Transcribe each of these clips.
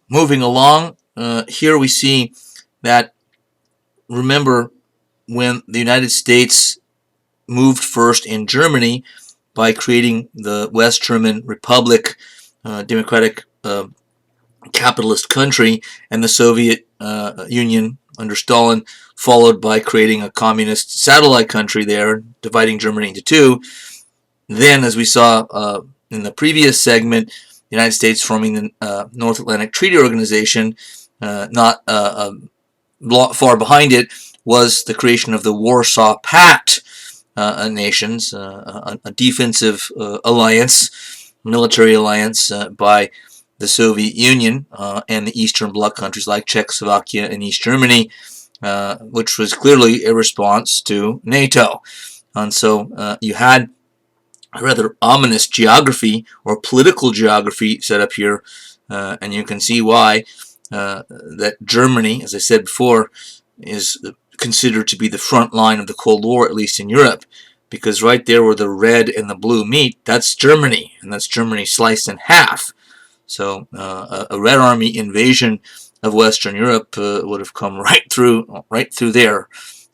moving along, here we see that, remember, when the United States moved first in Germany by creating the West German Republic, democratic capitalist country, and the Soviet Union under Stalin followed by creating a communist satellite country there, dividing Germany into two. Then, as we saw in the previous segment, the United States forming the North Atlantic Treaty Organization, not far behind it was the creation of the Warsaw Pact nations, a defensive alliance, military alliance by the Soviet Union and the Eastern Bloc countries like Czechoslovakia and East Germany, which was clearly a response to NATO. And so you had a rather ominous geography or political geography set up here, and you can see why that Germany, as I said before, is considered to be the front line of the Cold War, at least in Europe, because right there where the red and the blue meet, that's Germany, and that's Germany sliced in half. So a Red Army invasion of Western Europe would have come right through there,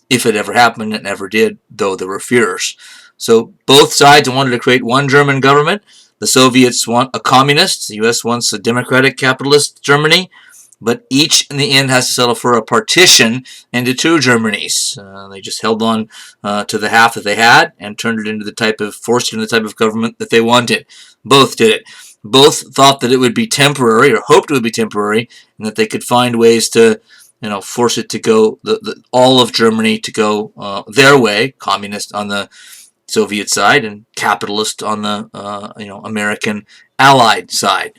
if it ever happened. It never did, though there were fears. So both sides wanted to create one German government. The Soviets want a communist. The U.S. wants a democratic capitalist Germany. But each, in the end, has to settle for a partition into two Germanys. They just held on to the half that they had and turned it into forced it into the type of government that they wanted. Both did it. Both thought that it would be temporary, or hoped it would be temporary, and that they could find ways to, force it to go, all of Germany to go their way, communist on the Soviet side and capitalist on the, American Allied side.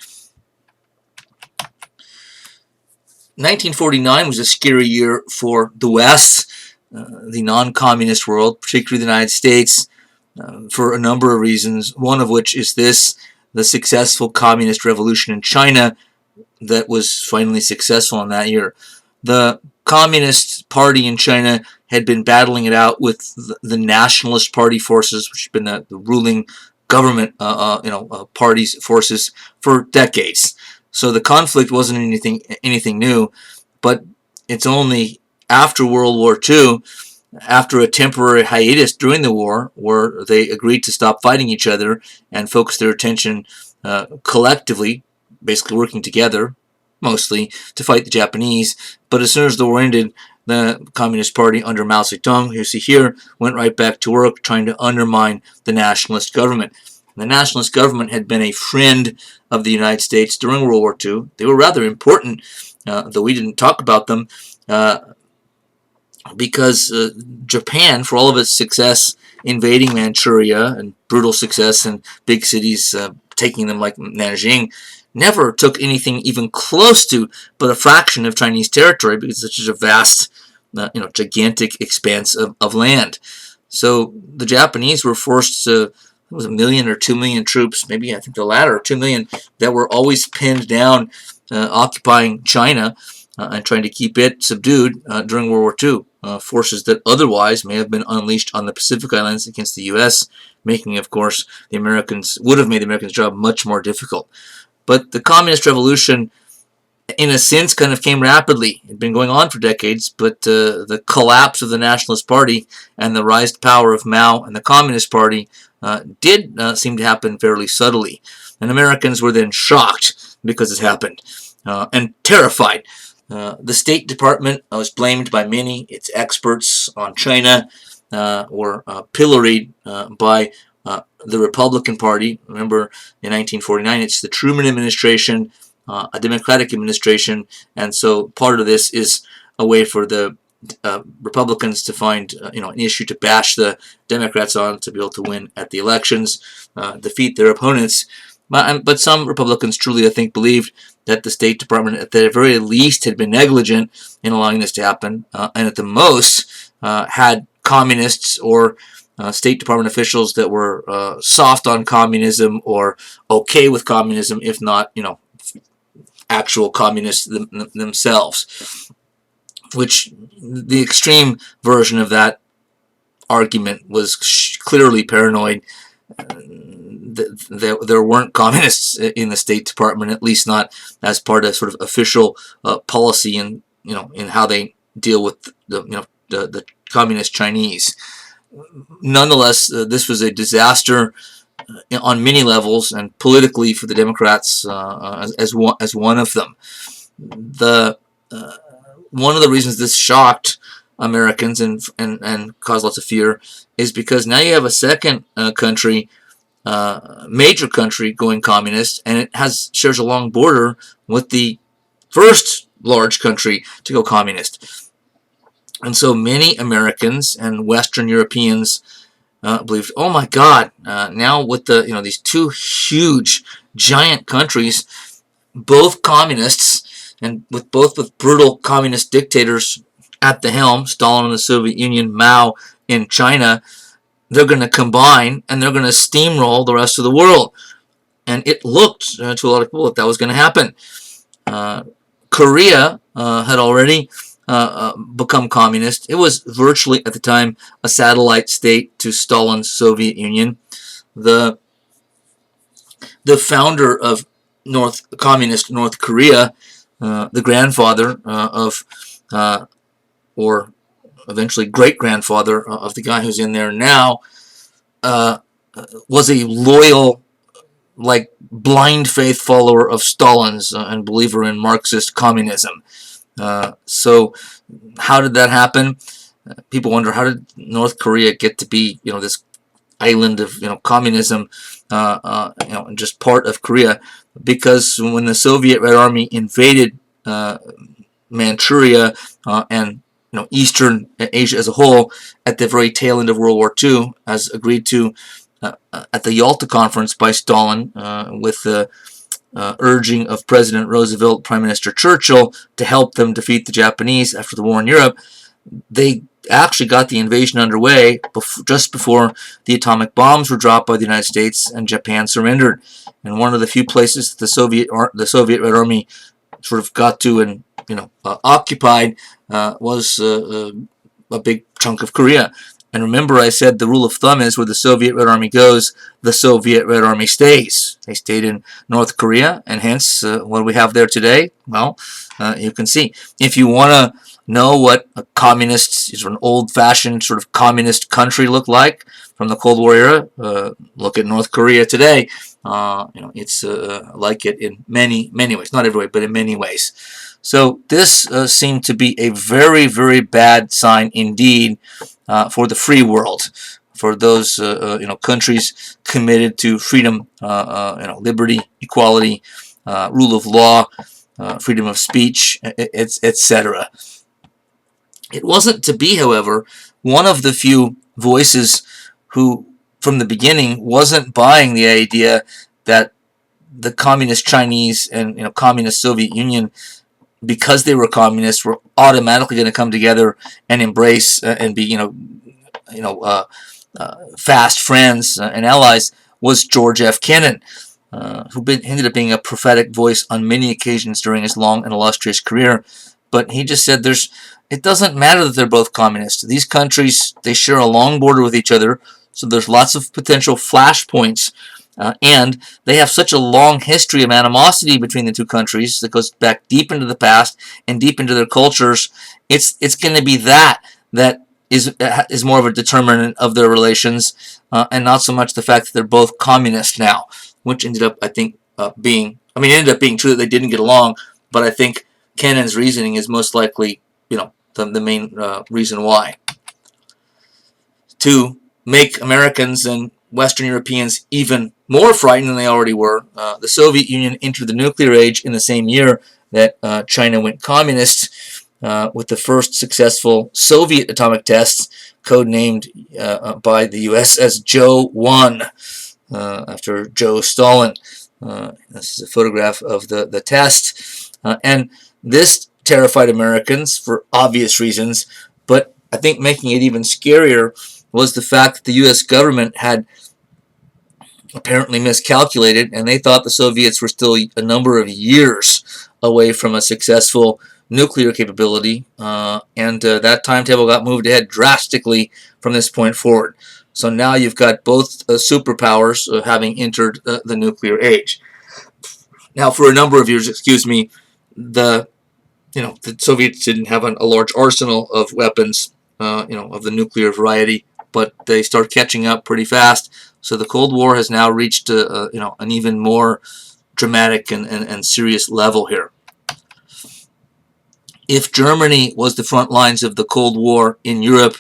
1949 was a scary year for the West, the non-communist world, particularly the United States, for a number of reasons, one of which is the successful communist revolution in China that was finally successful in that year. The Communist Party in China had been battling it out with the Nationalist Party forces, which had been the ruling government, party's forces for decades. So the conflict wasn't anything new, but it's only after World War II, after a temporary hiatus during the war, where they agreed to stop fighting each other and focus their attention collectively, basically working together, mostly, to fight the Japanese. But as soon as the war ended, the Communist Party under Mao Zedong, you see here, went right back to work trying to undermine the nationalist government. The nationalist government had been a friend of the United States during World War II. They were rather important, though we didn't talk about them, because Japan, for all of its success invading Manchuria and brutal success in big cities, taking them like Nanjing, never took anything even close to but a fraction of Chinese territory, because it's such a vast, gigantic expanse of land. So the Japanese were forced to, it was 1 million or 2 million troops, maybe I think the latter, 2 million, that were always pinned down, occupying China and trying to keep it subdued during World War II. Forces that otherwise may have been unleashed on the Pacific Islands against the U.S., making, of course, would have made the Americans' job much more difficult. But the Communist Revolution, in a sense, kind of came rapidly. It had been going on for decades, but the collapse of the Nationalist Party and the rise to power of Mao and the Communist Party did seem to happen fairly subtly. And Americans were then shocked because it happened and terrified. The State Department was blamed by many. Its experts on China were pilloried by the Republican Party. Remember, in 1949, it's the Truman administration, a Democratic administration, and so part of this is a way for the Republicans to find an issue to bash the Democrats on, to be able to win at the elections, defeat their opponents. But some Republicans truly, I think, believed that the State Department, at the very least, had been negligent in allowing this to happen, and at the most had communists or State Department officials that were soft on communism or okay with communism, if not, actual communists themselves. Which the extreme version of that argument was clearly paranoid. there weren't communists in the State Department, at least not as part of sort of official policy and in how they deal with the communist Chinese. Nonetheless, this was a disaster on many levels, and politically for the Democrats as one of them. The one of the reasons this shocked Americans and caused lots of fear is because now you have a second country, major country going communist, and it shares a long border with the first large country to go communist. And so many Americans and Western Europeans believed, oh my God, now with these two huge, giant countries, both communists, and with brutal communist dictators at the helm, Stalin in the Soviet Union, Mao in China, they're going to combine and they're going to steamroll the rest of the world. And it looked to a lot of people that was going to happen. Korea had already become communist. It was virtually at the time a satellite state to Stalin's Soviet Union. The founder of communist North Korea, the grandfather or eventually great-grandfather of the guy who's in there now, was a loyal, like, blind faith follower of Stalin's and believer in Marxist communism. So how did that happen? People wonder, how did North Korea get to be, this island of, communism, and just part of Korea? Because when the Soviet Red Army invaded Manchuria and Eastern Asia as a whole at the very tail end of World War II, as agreed to at the Yalta Conference by Stalin, with the urging of President Roosevelt, Prime Minister Churchill, to help them defeat the Japanese after the war in Europe, they actually got the invasion underway just before the atomic bombs were dropped by the United States and Japan surrendered. And one of the few places the Soviet Red Army sort of got to and occupied was a big chunk of Korea. And remember, I said the rule of thumb is where the Soviet Red Army goes, the Soviet Red Army stays. They stayed in North Korea, and hence what we have there today, well, you can see. If you want to know what a communist, an old-fashioned sort of communist country looked like from the Cold War era, look at North Korea today. It's like it in many ways. Not every way, but in many ways. So this seemed to be a very, very bad sign indeed for the free world, for those countries committed to freedom, liberty, equality, rule of law, freedom of speech, etc. It wasn't to be, however, one of the few voices who, from the beginning, wasn't buying the idea that the communist Chinese and communist Soviet Union, because they were communists, were automatically going to come together and embrace and be fast friends and allies, was George F. Kennan, who ended up being a prophetic voice on many occasions during his long and illustrious career. But he just said it doesn't matter that they're both communists. These countries, they share a long border with each other, so there's lots of potential flashpoints. And they have such a long history of animosity between the two countries that goes back deep into the past and deep into their cultures. It's going to be that is more of a determinant of their relations, and not so much the fact that they're both communist now, which ended up, I think, it ended up being true that they didn't get along, but I think Kennan's reasoning is most likely, the main reason why. To make Americans and Western Europeans even more frightened than they already were, the Soviet Union entered the nuclear age in the same year that China went communist, with the first successful Soviet atomic tests, codenamed by the U.S. as Joe 1, after Joe Stalin. This is a photograph of the test. And this terrified Americans for obvious reasons, but I think making it even scarier was the fact that the U.S. government had apparently miscalculated, and they thought the Soviets were still a number of years away from a successful nuclear capability, and that timetable got moved ahead drastically from this point forward. So now you've got both superpowers having entered the nuclear age. Now, for a number of years, the the Soviets didn't have a large arsenal of weapons, of the nuclear variety, but they start catching up pretty fast. So the Cold War has now reached an even more dramatic and serious level here. If Germany was the front lines of the Cold War in Europe,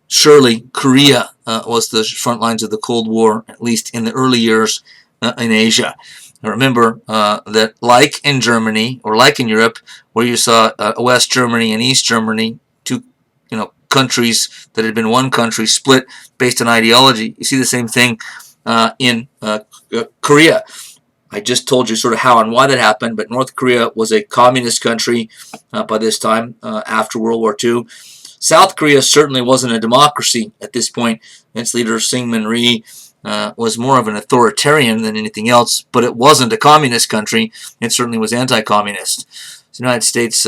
surely Korea was the front lines of the Cold War, at least in the early years, in Asia. Now remember that, like in Germany or like in Europe, where you saw West Germany and East Germany, two countries that had been one country split based on ideology, you see the same thing in Korea. I just told you sort of how and why that happened, but North Korea was a communist country by this time, after World War II. South Korea certainly wasn't a democracy at this point. Its leader, Syngman Rhee, was more of an authoritarian than anything else, but it wasn't a communist country. It certainly was anti-communist. The United States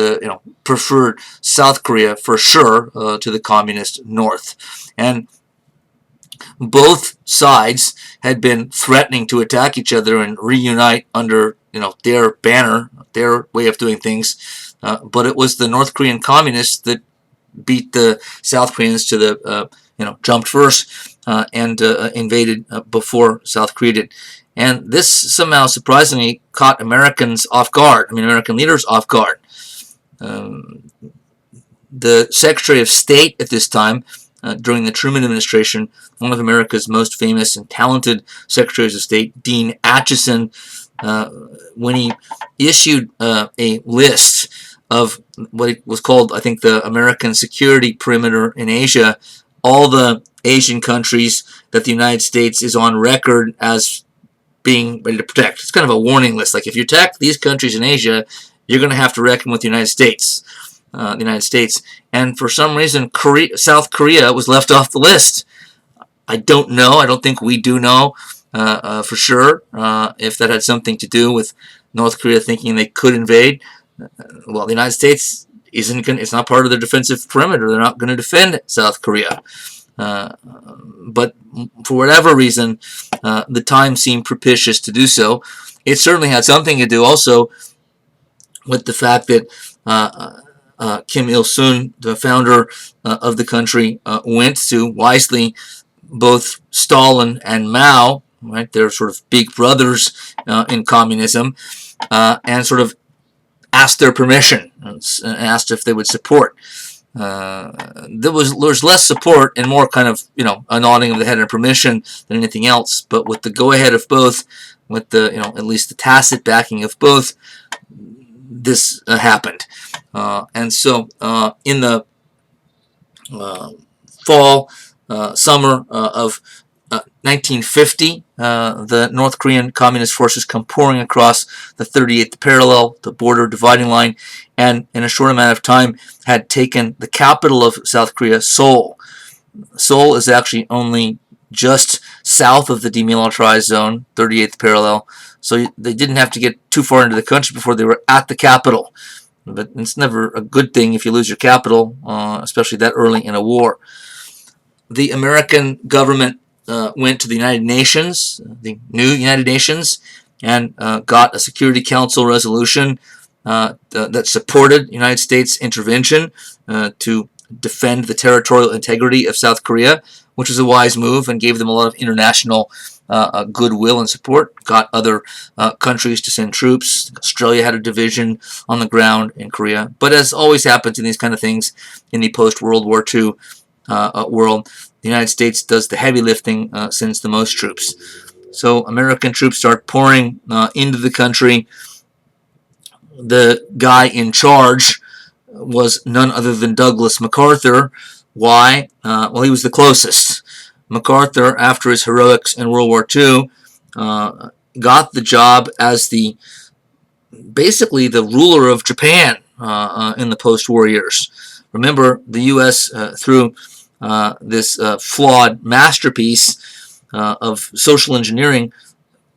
preferred South Korea for sure to the communist North. And both sides had been threatening to attack each other and reunite under their banner, their way of doing things. But it was the North Korean communists that beat the South Koreans to the jumped first and invaded before South Korea did. And this somehow surprisingly caught Americans off guard. American leaders off guard. The Secretary of State at this time, during the Truman administration, one of America's most famous and talented Secretaries of State, Dean Acheson, when he issued a list of what was called, I think, the American Security Perimeter in Asia, all the Asian countries that the United States is on record as being ready to protect. It's kind of a warning list. Like, if you attack these countries in Asia, you're going to have to reckon with the United States. And for some reason, South Korea was left off the list. I don't know. I don't think we do know for sure if that had something to do with North Korea thinking they could invade. Well, the United States it's not part of their defensive perimeter. They're not going to defend South Korea. But for whatever reason, the time seemed propitious to do so. It certainly had something to do also with the fact that Kim Il-sung, the founder of the country, went to, wisely, both Stalin and Mao, right? They're sort of big brothers in communism, and sort of asked their permission, and asked if they would support. There was less support and more kind of a nodding of the head and permission than anything else. But with the go-ahead of both, with the at least the tacit backing of both, this happened. And so in the fall, summer of 1950, the North Korean Communist forces come pouring across the 38th parallel, the border dividing line, and in a short amount of time had taken the capital of South Korea, Seoul. Seoul is actually only just south of the demilitarized zone, 38th parallel, so they didn't have to get too far into the country before they were at the capital. But it's never a good thing if you lose your capital, especially that early in a war. The American government went to the United Nations, the new United Nations, and got a Security Council resolution that supported United States intervention to defend the territorial integrity of South Korea, which was a wise move and gave them a lot of international goodwill and support. Got other countries to send troops. Australia had a division on the ground in Korea. But as always happens in these kind of things in the post-World War II world, the United States does the heavy lifting, sends the most troops. So American troops start pouring into the country. The guy in charge was none other than Douglas MacArthur. Why? Well, he was the closest. MacArthur, after his heroics in World War II, got the job as basically the ruler of Japan in the post-war years. Remember, the U.S. through this flawed masterpiece of social engineering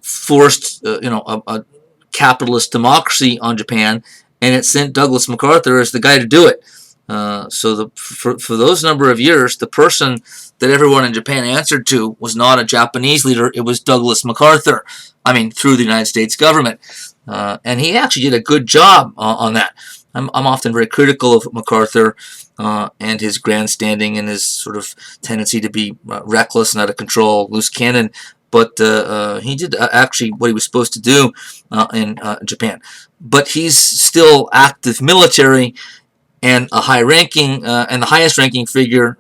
forced a capitalist democracy on Japan, and it sent Douglas MacArthur as the guy to do it. For those number of years, the person that everyone in Japan answered to was not a Japanese leader. It was Douglas MacArthur. I mean, through the United States government. And he actually did a good job on that. I'm often very critical of MacArthur and his grandstanding and his sort of tendency to be reckless and out of control, loose cannon. But he did actually what he was supposed to do in Japan. But he's still active military and a high-ranking and the highest-ranking figure,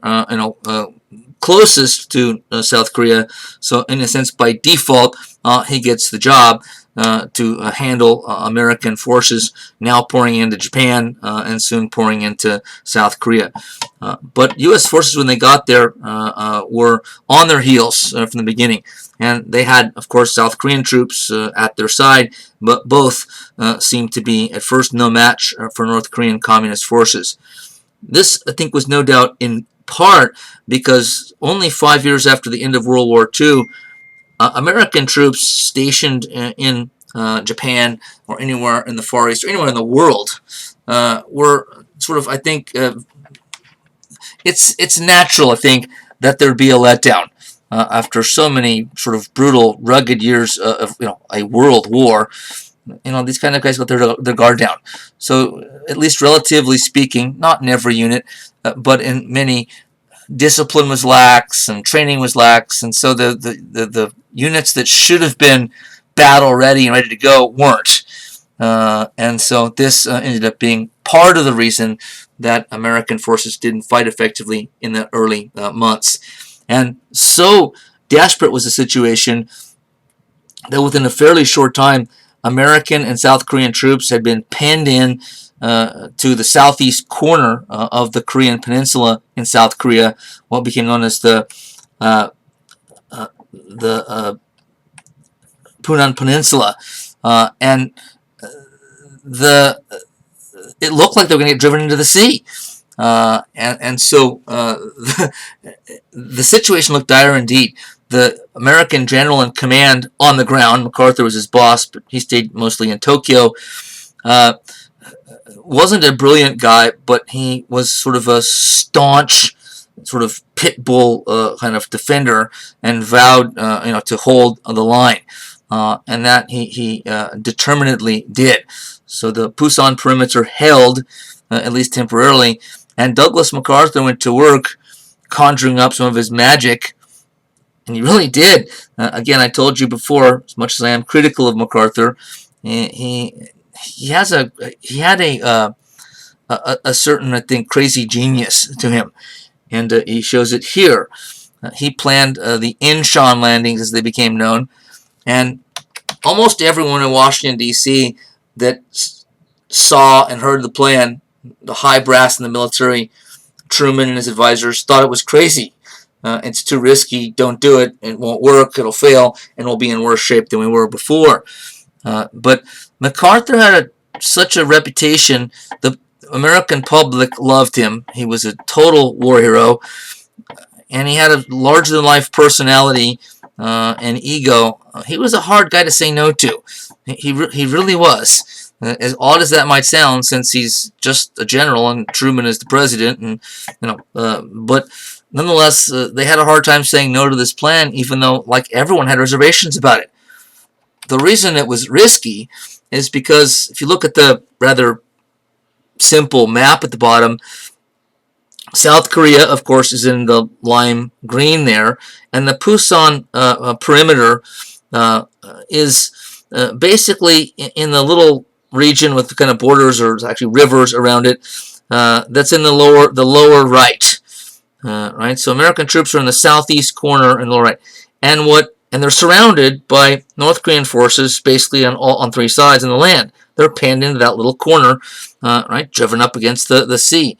closest to South Korea. So in a sense, by default, he gets the job to handle American forces now pouring into Japan and soon pouring into South Korea. But U.S. forces, when they got there, were on their heels from the beginning. And they had, of course, South Korean troops at their side, but both seemed to be, at first, no match for North Korean communist forces. This, I think, was no doubt in part because only 5 years after the end of World War II, American troops stationed in Japan or anywhere in the Far East or anywhere in the world were sort of, I think, it's natural, I think, that there'd be a letdown after so many sort of brutal, rugged years of a world war. These kind of guys got their guard down. So, at least relatively speaking, not in every unit, but in many, discipline was lax and training was lax, and so the units that should have been battle ready and ready to go weren't. And so this ended up being part of the reason that American forces didn't fight effectively in the early months. And so desperate was the situation that within a fairly short time, American and South Korean troops had been penned in to the southeast corner of the Korean peninsula in South Korea, what became known as the Punan Peninsula, and it looked like they were going to get driven into the sea. So the situation looked dire indeed. The American general in command on the ground, MacArthur was his boss, but he stayed mostly in Tokyo, wasn't a brilliant guy, but he was sort of a staunch, sort of pit bull kind of defender, and vowed, to hold the line, and that he determinedly did. So the Pusan perimeter held, at least temporarily, and Douglas MacArthur went to work conjuring up some of his magic, and he really did. Again, I told you before, as much as I am critical of MacArthur, he had a certain, I think, crazy genius to him, and he shows it here. He planned the Inchon Landings, as they became known, and almost everyone in Washington, D.C. that saw and heard the plan, the high brass in the military, Truman and his advisors, thought it was crazy. It's too risky, don't do it, it won't work, it'll fail, and we'll be in worse shape than we were before. But MacArthur had such a reputation, the American public loved him. He was a total war hero, and he had a larger-than-life personality and ego. He was a hard guy to say no to. He really was. As odd as that might sound, since he's just a general and Truman is the president, and but nonetheless, they had a hard time saying no to this plan, even though, like, everyone had reservations about it. The reason it was risky is because if you look at the rather simple map at the bottom, South Korea, of course, is in the lime green there, and the Pusan perimeter is basically in the little region with the kind of borders or actually rivers around it. That's in the lower right. Right. So American troops are in the southeast corner in the lower right, and they're surrounded by North Korean forces basically on three sides in the land. They're penned into that little corner, right, driven up against the sea.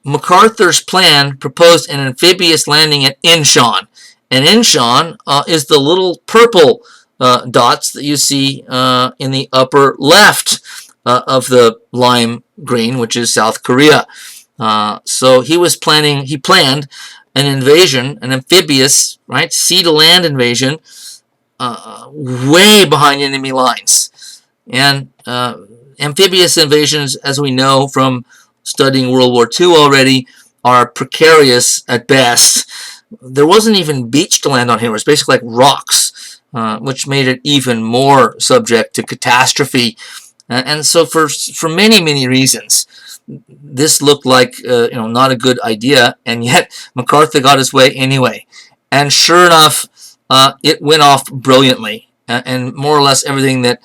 MacArthur's plan proposed an amphibious landing at Inchon, and Inchon is the little purple dots that you see in the upper left of the lime green, which is South Korea. So he planned an invasion, an amphibious, right, sea-to-land invasion, way behind enemy lines. And amphibious invasions, as we know from studying World War II already are precarious at best. There wasn't even beach to land on here. It was basically like rocks, which made it even more subject to catastrophe. And so for many reasons, this looked like not a good idea, and yet MacArthur got his way anyway. And sure enough, it went off brilliantly, and more or less everything that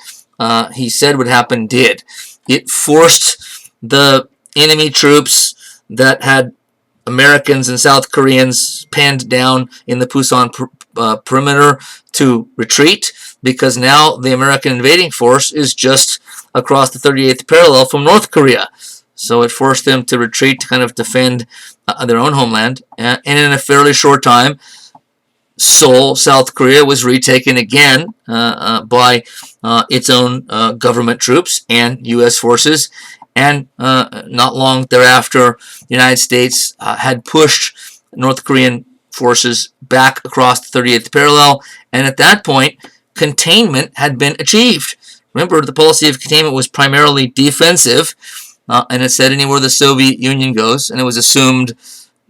he said would happen did. It forced the enemy troops that had Americans and South Koreans penned down in the Pusan perimeter to retreat, because now the American invading force is just across the 38th parallel from North Korea. So it forced them to retreat to kind of defend their own homeland. And in a fairly short time, Seoul, South Korea, was retaken again by its own government troops and U.S. forces. And not long thereafter, the United States had pushed North Korean forces back across the 38th parallel. And at that point, containment had been achieved. Remember, the policy of containment was primarily defensive, and it said anywhere the Soviet Union goes, and it was assumed,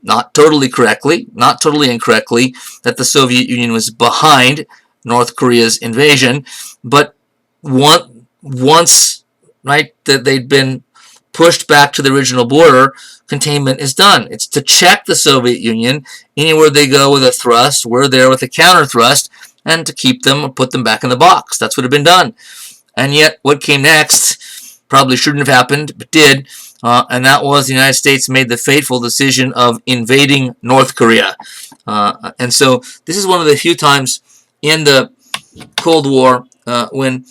not totally correctly, not totally incorrectly, that the Soviet Union was behind North Korea's invasion. But once, right, that they'd been pushed back to the original border, containment is done. It's to check the Soviet Union. Anywhere they go with a thrust, we're there with a counter thrust, and to keep them or put them back in the box. That's what had been done. And yet, what came next probably shouldn't have happened, but did, and that was the United States made the fateful decision of invading North Korea. And so this is one of the few times in the Cold War when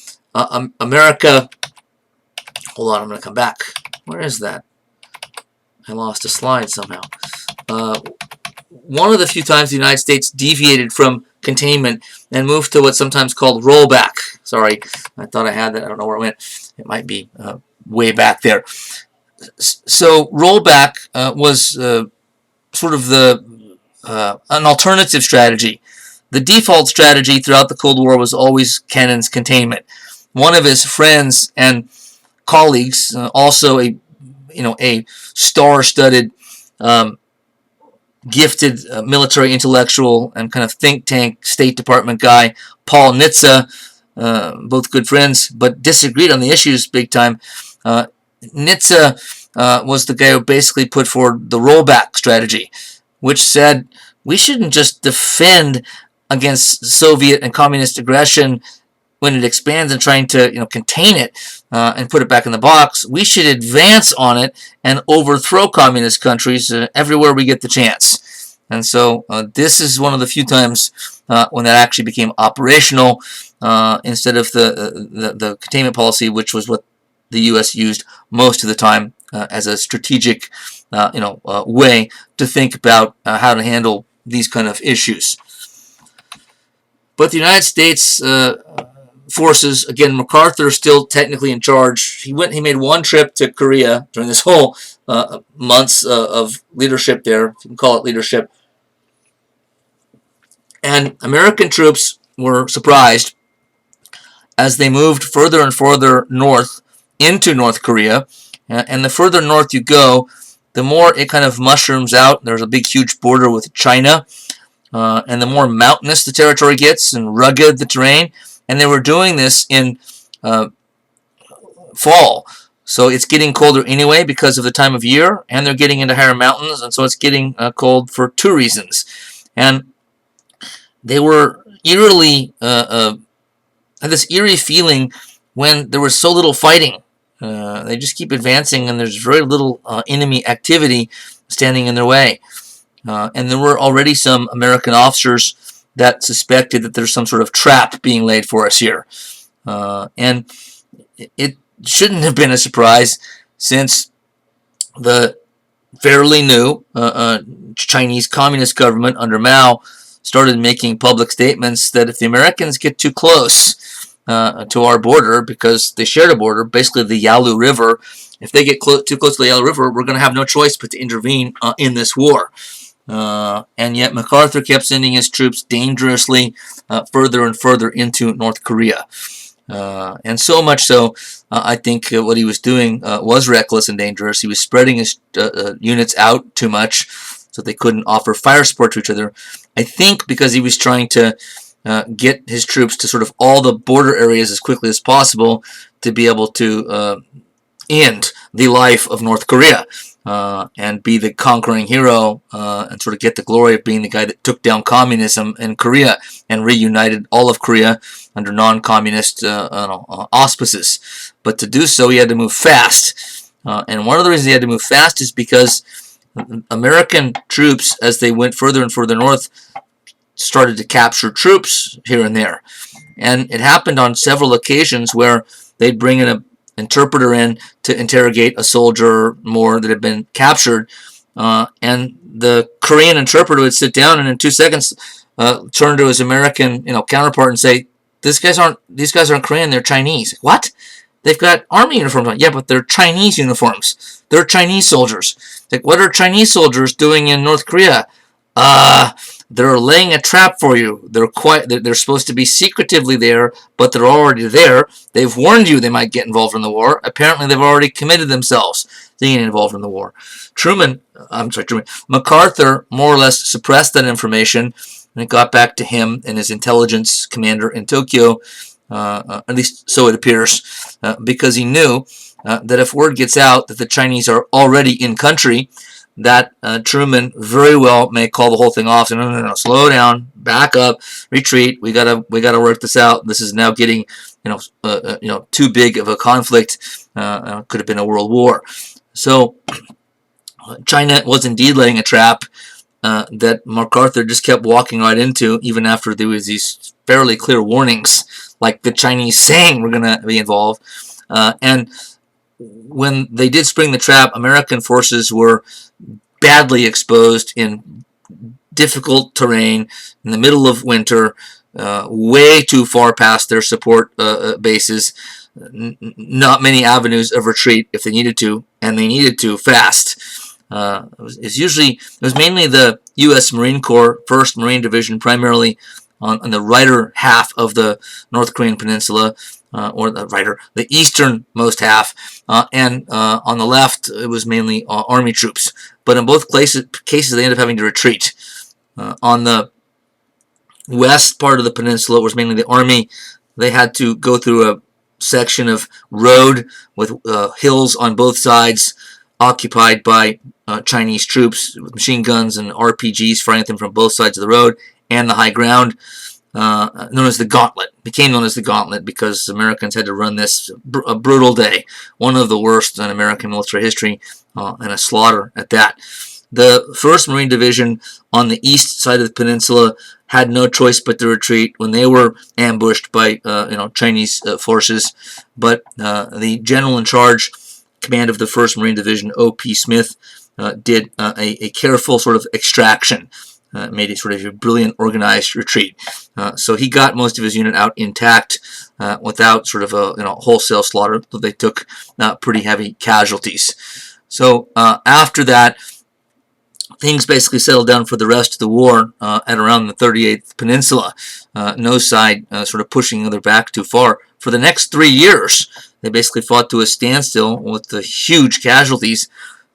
America... Hold on, I'm going to come back. Where is that? I lost a slide somehow. One of the few times the United States deviated from containment and moved to what's sometimes called rollback. Sorry, I thought I had that. I don't know where it went. It might be way back there. So rollback was sort of an alternative strategy. The default strategy throughout the Cold War was always Kennan's containment. One of his friends and colleagues, also a star-studded, gifted military intellectual and kind of think tank State Department guy, Paul Nitze, both good friends, but disagreed on the issues big time. Nitze was the guy who basically put forward the rollback strategy, which said we shouldn't just defend against Soviet and communist aggression when it expands and trying to contain it and put it back in the box. We should advance on it and overthrow communist countries everywhere we get the chance. And so this is one of the few times when that actually became operational instead of the containment policy, which was what the U.S. used most of the time as a strategic way to think about how to handle these kind of issues. But the United States forces, again, MacArthur still technically in charge. He made one trip to Korea during this whole months of leadership there, if you can call it leadership. And American troops were surprised as they moved further and further north into North Korea. And the further north you go, the more it kind of mushrooms out. There's a big, huge border with China. And the more mountainous the territory gets and rugged the terrain. And they were doing this in fall. So it's getting colder anyway because of the time of year, and they're getting into higher mountains, and so it's getting cold for two reasons. And they were eerily, had this eerie feeling when there was so little fighting. They just keep advancing, and there's very little enemy activity standing in their way. And there were already some American officers that suspected that there's some sort of trap being laid for us here. And it shouldn't have been a surprise, since the fairly new Chinese Communist government under Mao started making public statements that if the Americans get too close to our border, because they shared a border, basically the Yalu River, if they get too close to the Yalu River, we're going to have no choice but to intervene in this war. And yet MacArthur kept sending his troops dangerously further and further into North Korea. And so much so, I think what he was doing was reckless and dangerous. He was spreading his units out too much, so they couldn't offer fire support to each other. I think because he was trying to get his troops to sort of all the border areas as quickly as possible to be able to end the life of North Korea and be the conquering hero and sort of get the glory of being the guy that took down communism in Korea and reunited all of Korea under non-communist auspices. But to do so, he had to move fast. And one of the reasons he had to move fast is because American troops, as they went further and further north, started to capture troops here and there. And it happened on several occasions where they'd bring in an interpreter in to interrogate a soldier more that had been captured, and the Korean interpreter would sit down and in 2 seconds turn to his American counterpart and say, these guys aren't Korean, they're Chinese. What? They've got army uniforms on. Yeah, but they're Chinese uniforms. They're Chinese soldiers. Like, what are Chinese soldiers doing in North Korea? They're laying a trap for you. They're supposed to be secretively there, but they're already there. They've warned you they might get involved in the war. Apparently, they've already committed themselves to getting involved in the war. MacArthur more or less suppressed that information, and it got back to him and his intelligence commander in Tokyo, at least so it appears, because he knew that if word gets out that the Chinese are already in country, that Truman very well may call the whole thing off. So no, slow down, back up, retreat. We gotta work this out. This is now getting too big of a conflict. Could have been a world war. So China was indeed laying a trap that MacArthur just kept walking right into, even after there was these fairly clear warnings, like the Chinese saying we're gonna be involved. And when they did spring the trap, American forces were badly exposed in difficult terrain in the middle of winter, way too far past their support bases, not many avenues of retreat if they needed to, and they needed to fast. It was mainly the U.S. Marine Corps, 1st Marine Division, primarily on the right half of the North Korean peninsula, or the easternmost half, and on the left it was mainly army troops. But in both cases they ended up having to retreat. On the west part of the peninsula, it was mainly the army. They had to go through a section of road with hills on both sides, occupied by Chinese troops with machine guns and RPGs firing at them from both sides of the road, and the high ground, known as the Gauntlet. Became known as the Gauntlet because Americans had to run this a brutal day, one of the worst in American military history, and a slaughter at that. The 1st Marine Division on the east side of the peninsula had no choice but to retreat when they were ambushed by Chinese forces. But the general in charge, command of the 1st Marine Division, O.P. Smith, did a careful sort of extraction, made a sort of a brilliant organized retreat. So he got most of his unit out intact without sort of a wholesale slaughter, though they took pretty heavy casualties. So after that, things basically settled down for the rest of the war at around the 38th Peninsula. No side sort of pushing the other back too far. For the next 3 years, they basically fought to a standstill with the huge casualties,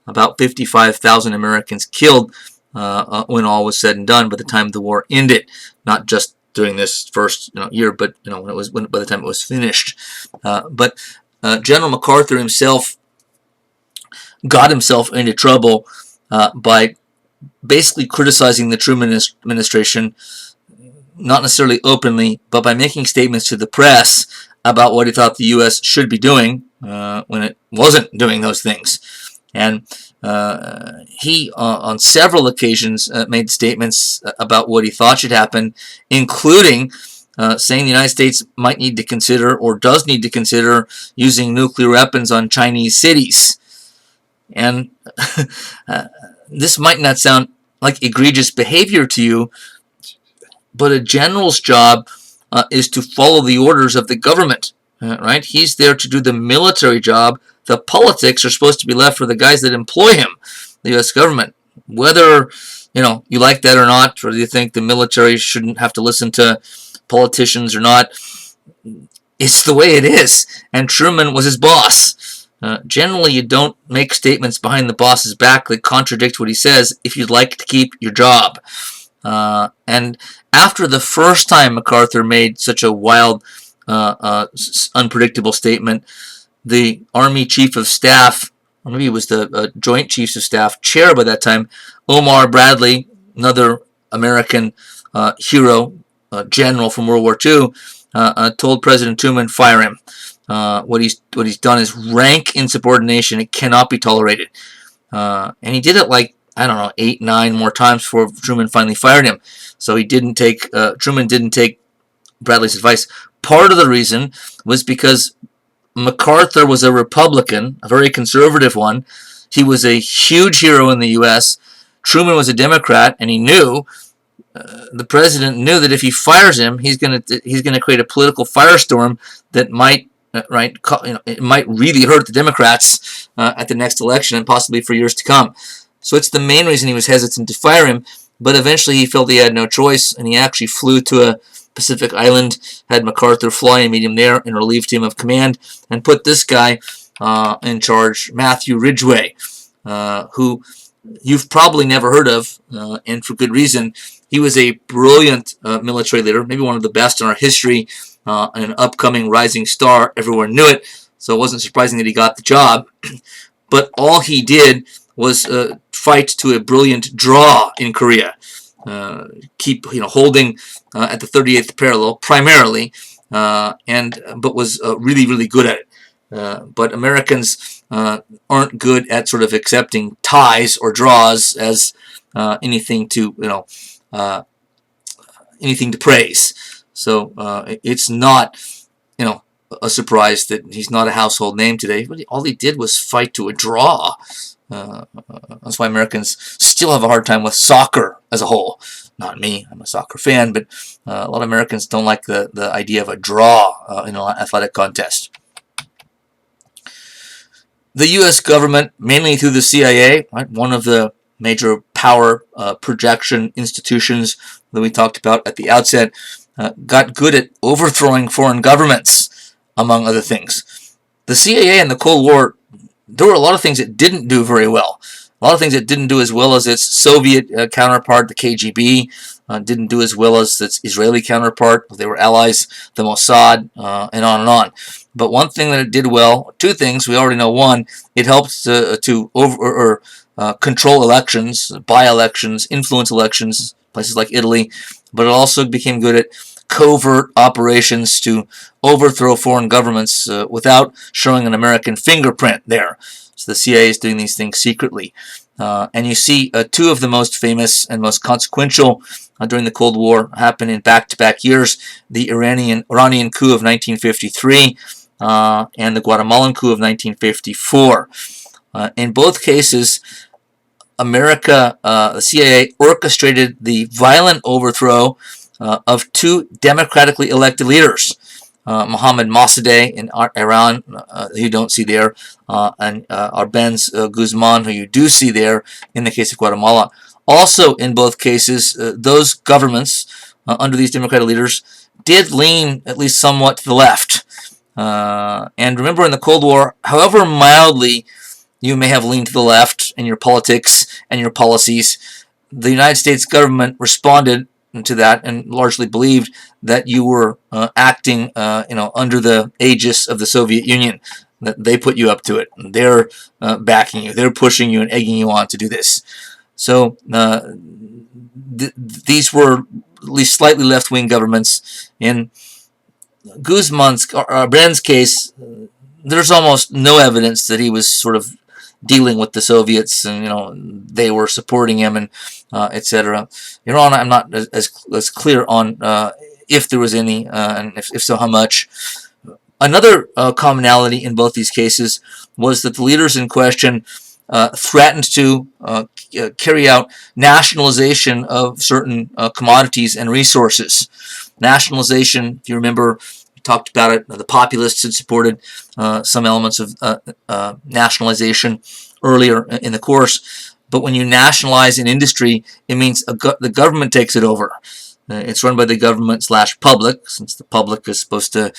about 55,000 Americans killed when all was said and done by the time the war ended. Not just during this first year, but by the time it was finished. But General MacArthur himself got himself into trouble by basically criticizing the Truman administration, not necessarily openly, but by making statements to the press about what he thought the U.S. should be doing when it wasn't doing those things. And he, on several occasions, made statements about what he thought should happen, including saying the United States might need to consider, or does need to consider, using nuclear weapons on Chinese cities. And this might not sound like egregious behavior to you, but a general's job is to follow the orders of the government, right? He's there to do the military job. The politics are supposed to be left for the guys that employ him, the U.S. government. Whether you like that or not, or you think the military shouldn't have to listen to politicians or not, it's the way it is, and Truman was his boss. Generally, you don't make statements behind the boss's back that contradict what he says if you'd like to keep your job. And after the first time MacArthur made such a wild, unpredictable statement, the Army Chief of Staff, or maybe it was the Joint Chiefs of Staff chair by that time, Omar Bradley, another American hero, general from World War II, told President Truman, fire him. What he's done is rank insubordination. It cannot be tolerated. And he did it like, I don't know, 8, 9 more times before Truman finally fired him. So Truman didn't take Bradley's advice. Part of the reason was because MacArthur was a Republican, a very conservative one. He was a huge hero in the U.S. Truman was a Democrat, and he knew, the president knew that if he fires him, he's going to create a political firestorm that might it might really hurt the Democrats at the next election and possibly for years to come. So it's the main reason he was hesitant to fire him. But eventually he felt he had no choice, and he actually flew to a Pacific island, had MacArthur fly and meet him there, and relieved him of command, and put this guy in charge, Matthew Ridgway, who you've probably never heard of, and for good reason. He was a brilliant military leader, maybe one of the best in our history, an upcoming rising star. Everyone knew it, so it wasn't surprising that he got the job. But all he did was fight to a brilliant draw in Korea. Keep holding at the 38th parallel primarily, but was really, really good at it. But Americans aren't good at sort of accepting ties or draws as anything to praise. So it's not a surprise that he's not a household name today. All he did was fight to a draw. That's why Americans still have a hard time with soccer as a whole. Not me, I'm a soccer fan, but a lot of Americans don't like the idea of a draw in an athletic contest. The U.S. government, mainly through the CIA, right, one of the major power projection institutions that we talked about at the outset, got good at overthrowing foreign governments, among other things. The CIA in the Cold War, there were a lot of things it didn't do very well. A lot of things it didn't do as well as its Soviet counterpart, the KGB, didn't do as well as its Israeli counterpart. They were allies, the Mossad, and on and on. But one thing that it did well, two things, we already know. One, it helped to control elections, by-elections, influence elections, places like Italy, but it also became good at covert operations to overthrow foreign governments without showing an American fingerprint there. So the CIA is doing these things secretly. And you see two of the most famous and most consequential during the Cold War happen in back-to-back years: the Iranian coup of 1953 and the Guatemalan coup of 1954. In both cases, the CIA orchestrated the violent overthrow of two democratically elected leaders, Mohammad Mossadegh in Iran, who you don't see there, and Arbenz Guzman, who you do see there in the case of Guatemala. Also, in both cases, those governments under these democratic leaders did lean at least somewhat to the left. And remember, in the Cold War, however mildly you may have leaned to the left in your politics and your policies, the United States government responded to that and largely believed that you were acting under the aegis of the Soviet Union, that they put you up to it. They're backing you. They're pushing you and egging you on to do this. So these were at least slightly left-wing governments. In Brand's case, there's almost no evidence that he was sort of dealing with the Soviets and they were supporting him and etc. Your Honor, I'm not as clear on if there was any and if so, how much. Another commonality in both these cases was that the leaders in question threatened to carry out nationalization of certain commodities and resources. Nationalization, if you remember, we talked about it, the populists had supported some elements of nationalization earlier in the course. But when you nationalize an industry, it means the government takes it over. It's run by the government / public, since the public is supposed to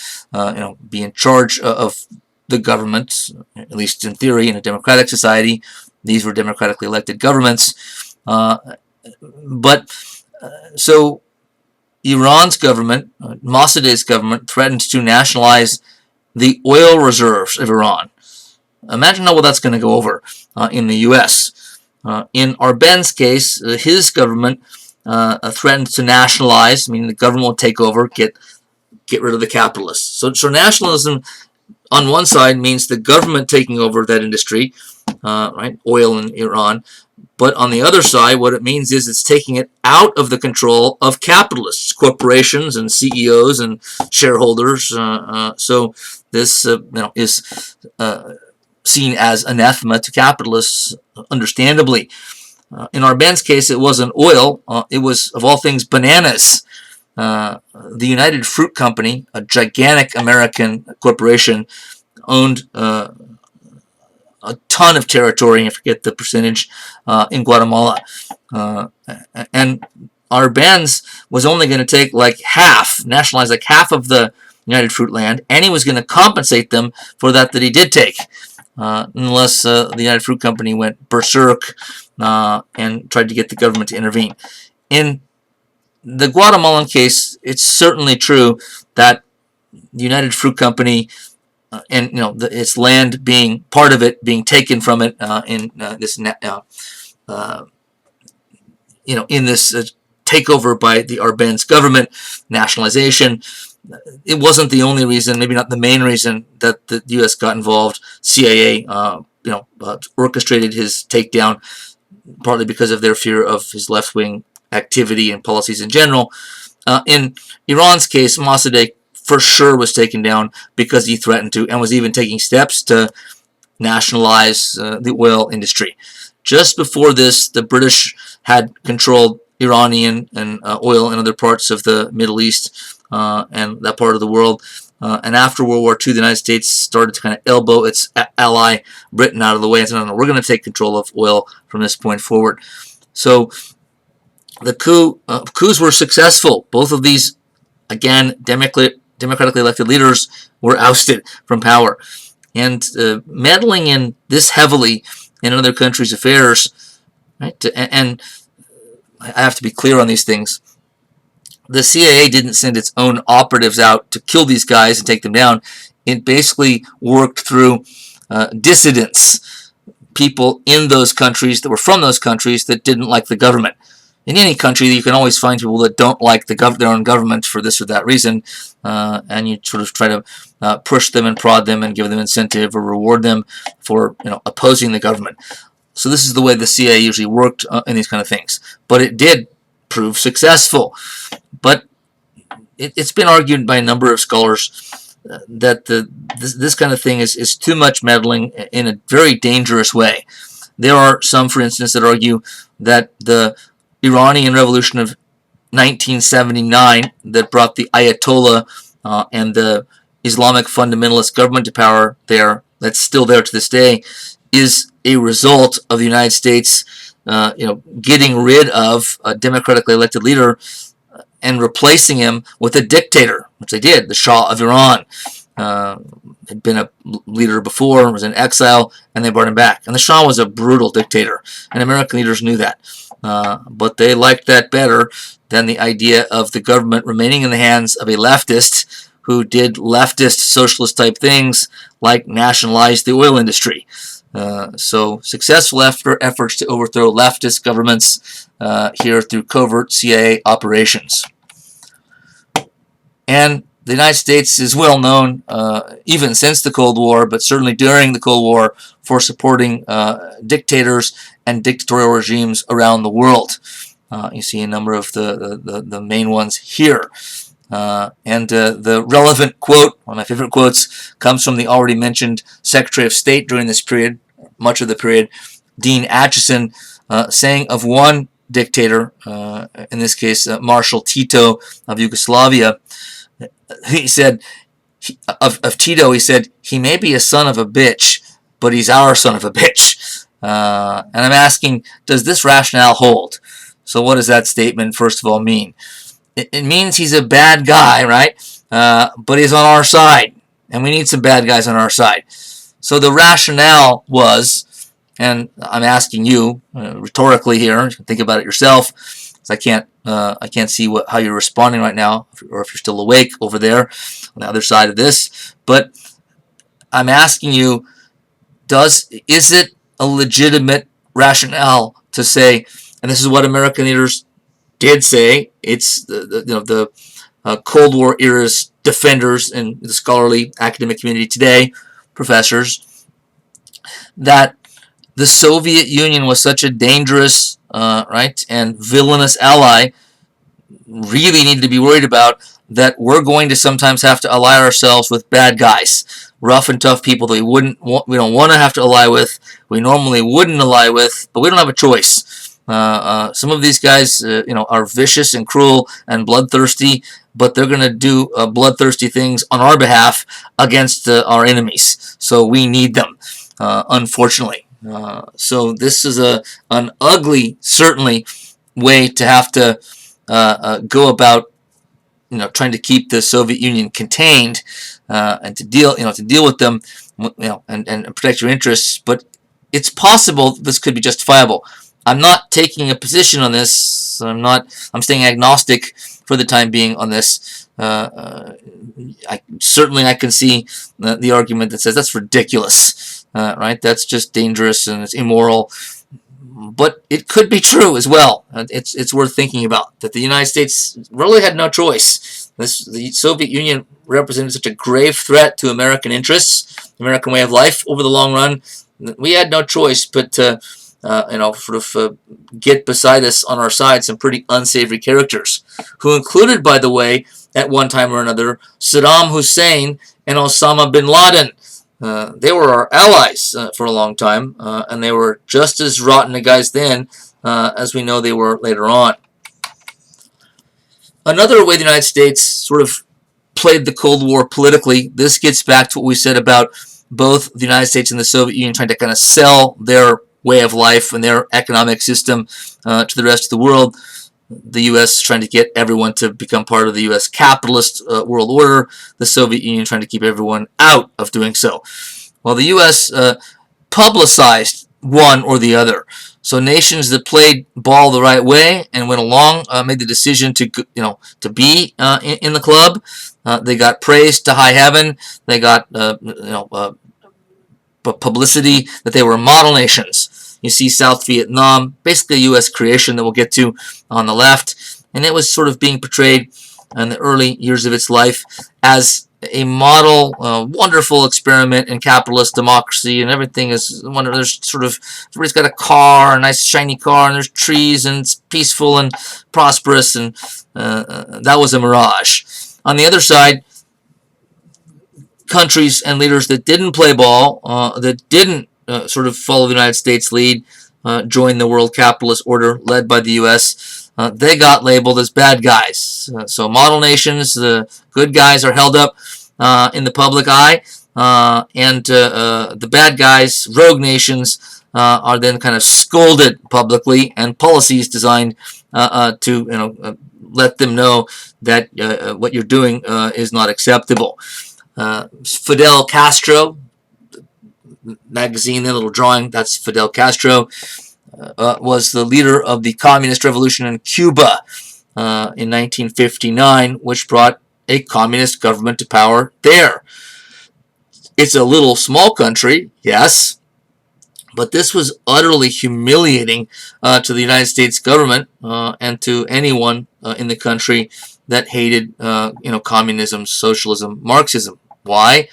be in charge of the government, at least in theory. In a democratic society, these were democratically elected governments. But so Iran's government, Mossadegh's government, threatened to nationalize the oil reserves of Iran. Imagine how well that's going to go over in the U.S. In Arben's case, his government threatened to nationalize, meaning the government will take over, get rid of the capitalists. So nationalism on one side means the government taking over that industry, right, oil in Iran. But on the other side, what it means is it's taking it out of the control of capitalists, corporations, and CEOs and shareholders. So this is seen as anathema to capitalists, understandably. In Arben's case, it wasn't oil. It was, of all things, bananas. The United Fruit Company, a gigantic American corporation, owned a ton of territory, I forget the percentage, in Guatemala. And Arbenz was only going to take like half, nationalize like half of the United Fruit land, and he was going to compensate them for that he did take, unless the United Fruit Company went berserk and tried to get the government to intervene. In the Guatemalan case, it's certainly true that the United Fruit Company and its land being part of it being taken from it in this in this takeover by the Arbenz government, nationalization. It wasn't the only reason, maybe not the main reason, that the U.S. got involved. CIA orchestrated his takedown, partly because of their fear of his left-wing activity and policies in general. In Iran's case, Mossadegh for sure was taken down because he threatened to, and was even taking steps to nationalize the oil industry. Just before this, the British had controlled Iranian and oil in other parts of the Middle East and that part of the world. And after World War II, the United States started to kind of elbow its ally Britain out of the way and said, no, we're going to take control of oil from this point forward. So the coups were successful. Both of these, again, democratically elected leaders were ousted from power. And meddling in this heavily in other countries' affairs, right? And I have to be clear on these things. The CIA didn't send its own operatives out to kill these guys and take them down. It basically worked through dissidents, people in those countries that were from those countries that didn't like the government. In any country, you can always find people that don't like their own government for this or that reason, and you sort of try to push them and prod them and give them incentive or reward them for opposing the government. So this is the way the CIA usually worked in these kind of things. But it did prove successful. But it's been argued by a number of scholars that this kind of thing is too much meddling in a very dangerous way. There are some, for instance, that argue that the Iranian Revolution of 1979 that brought the Ayatollah and the Islamic fundamentalist government to power there, that's still there to this day, is a result of the United States getting rid of a democratically elected leader and replacing him with a dictator, which they did, the Shah of Iran. Had been a leader before, was in exile, and they brought him back. And the Shah was a brutal dictator, and American leaders knew that. But they liked that better than the idea of the government remaining in the hands of a leftist who did leftist socialist type things like nationalize the oil industry. So successful efforts to overthrow leftist governments here through covert CIA operations. And the United States is well known, even since the Cold War, but certainly during the Cold War, for supporting dictators and dictatorial regimes around the world. You see a number of the main ones here. And the relevant quote, one of my favorite quotes, comes from the already mentioned Secretary of State during this period, much of the period, Dean Acheson, saying of one dictator, in this case Marshal Tito of Yugoslavia, he said, of Tito, he said, he may be a son of a bitch, but he's our son of a bitch. And I'm asking, does this rationale hold? So what does that statement, first of all, mean? it means he's a bad guy, right? But he's on our side, and we need some bad guys on our side. So the rationale was, and I'm asking you rhetorically here, you can think about it yourself, because I can't see how you're responding right now, or if you're still awake over there on the other side of this. But I'm asking you, is it a legitimate rationale to say, and this is what American leaders did say, it's the Cold War era's defenders in the scholarly academic community today, professors, that the Soviet Union was such a dangerous, right, and villainous ally, really need to be worried about that we're going to sometimes have to ally ourselves with bad guys, rough and tough people that we don't want to have to ally with, we normally wouldn't ally with, but we don't have a choice. Some of these guys, are vicious and cruel and bloodthirsty, but they're going to do bloodthirsty things on our behalf against our enemies. So we need them, unfortunately. So this is an ugly, certainly, way to have to go about, trying to keep the Soviet Union contained and to deal with them, and protect your interests. But it's possible this could be justifiable. I'm not taking a position on this. I'm staying agnostic for the time being on this. I can see the argument that says that's ridiculous, right? That's just dangerous and it's immoral. But it could be true as well. It's worth thinking about that the United States really had no choice. The Soviet Union represented such a grave threat to American interests, American way of life over the long run. We had no choice but to, get beside us on our side some pretty unsavory characters, who included, by the way, at one time or another, Saddam Hussein and Osama bin Laden. They were our allies for a long time, and they were just as rotten a guys then as we know they were later on. Another way the United States sort of played the Cold War politically, this gets back to what we said about both the United States and the Soviet Union trying to kind of sell their way of life and their economic system to the rest of the world. The U.S. trying to get everyone to become part of the U.S. capitalist world order, the Soviet Union trying to keep everyone out of doing so. Well, the U.S. Publicized one or the other. So nations that played ball the right way and went along made the decision to be in the club. They got praised to high heaven. They got publicity that they were model nations. You see South Vietnam, basically a U.S. creation that we'll get to on the left, and it was sort of being portrayed in the early years of its life as a model, wonderful experiment in capitalist democracy, and everything is wonderful. There's everybody's got a car, a nice shiny car, and there's trees, and it's peaceful and prosperous, and that was a mirage. On the other side, countries and leaders that didn't play ball, that didn't sort of follow the United States lead, join the world capitalist order led by the U.S., they got labeled as bad guys. So model nations, the good guys are held up in the public eye, and the bad guys, rogue nations, are then kind of scolded publicly, and policies designed to let them know that what you're doing is not acceptable. Fidel Castro, magazine, the little drawing, that's Fidel Castro, was the leader of the communist revolution in Cuba in 1959, which brought a communist government to power there. It's a little small country, yes, but this was utterly humiliating to the United States government and to anyone in the country that hated communism, socialism, Marxism. Why?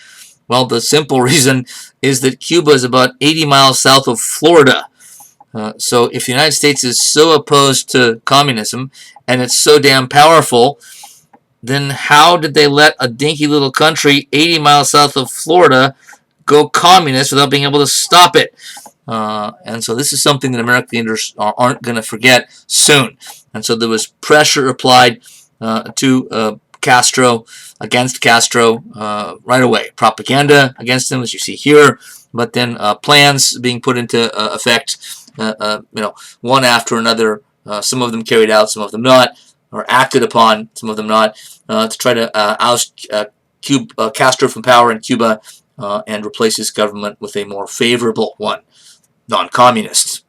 Well, the simple reason is that Cuba is about 80 miles south of Florida. So if the United States is so opposed to communism and it's so damn powerful, then how did they let a dinky little country 80 miles south of Florida go communist without being able to stop it? And so this is something that American leaders aren't going to forget soon. And so there was pressure applied to Castro, against Castro right away. Propaganda against him, as you see here, but then plans being put into effect, one after another. Some of them carried out, some of them not. or acted upon, some of them not, to try to oust Castro from power in Cuba and replace his government with a more favorable one, non-communist.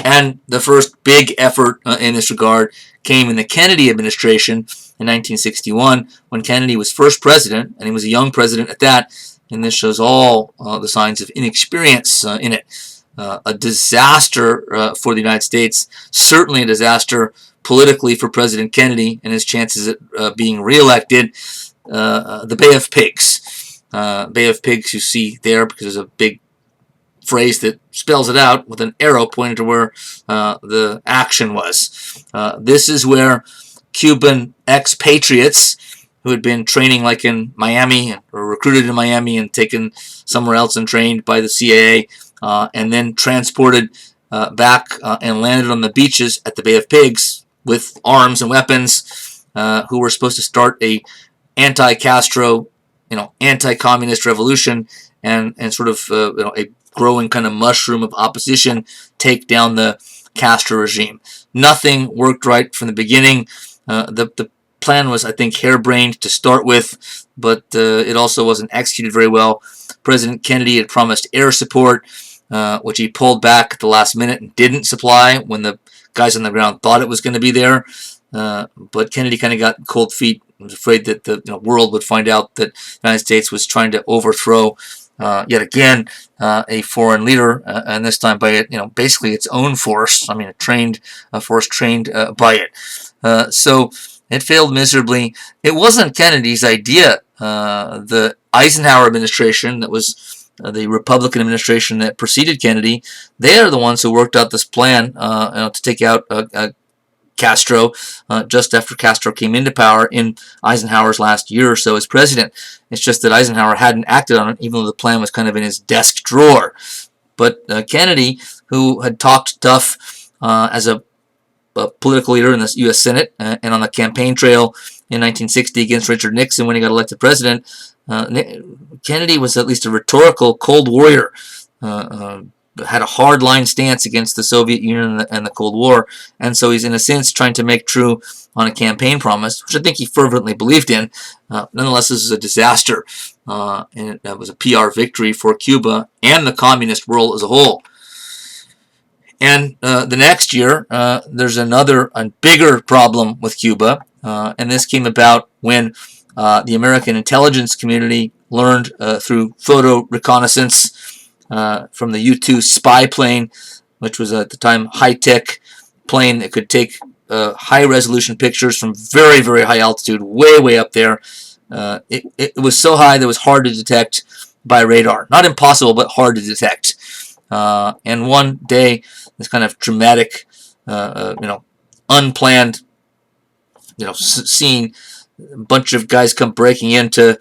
And the first big effort in this regard came in the Kennedy administration in 1961, when Kennedy was first president, and he was a young president at that, and this shows all the signs of inexperience in it. A disaster for the United States, certainly a disaster politically for President Kennedy and his chances at being reelected. The Bay of Pigs. Bay of Pigs you see there because there's a big phrase that spells it out with an arrow pointed to where the action was. This is where Cuban expatriates who had been training like in Miami or recruited in Miami and taken somewhere else and trained by the CIA and then transported back and landed on the beaches at the Bay of Pigs with arms and weapons, who were supposed to start a anti-Castro, anti-communist revolution and sort of a growing kind of mushroom of opposition take down the Castro regime. Nothing worked right from the beginning. The plan was, I think, harebrained to start with, but it also wasn't executed very well. President Kennedy had promised air support, which he pulled back at the last minute and didn't supply when the guys on the ground thought it was going to be there. But Kennedy kind of got cold feet. He was afraid that the world would find out that the United States was trying to overthrow yet again a foreign leader, and this time by basically its own force. I mean, a force trained by it. So it failed miserably. It wasn't Kennedy's idea. The Eisenhower administration, that was the Republican administration that preceded Kennedy, they are the ones who worked out this plan to take out Castro just after Castro came into power in Eisenhower's last year or so as president. It's just that Eisenhower hadn't acted on it, even though the plan was kind of in his desk drawer. But Kennedy, who had talked tough as a political leader in the U.S. Senate and on the campaign trail in 1960 against Richard Nixon when he got elected president, Kennedy was at least a rhetorical Cold Warrior, had a hard-line stance against the Soviet Union and the Cold War, and so he's in a sense trying to make true on a campaign promise, which I think he fervently believed in. Nonetheless, this is a disaster, and it was a PR victory for Cuba and the communist world as a whole. And the next year, there's another bigger problem with Cuba, and this came about when the American intelligence community learned through photo reconnaissance from the U-2 spy plane, which was at the time high-tech plane that could take high-resolution pictures from very, very high altitude, way, way up there. It was so high that it was hard to detect by radar. Not impossible, but hard to detect. And one day, this kind of dramatic, unplanned, scene, a bunch of guys come breaking into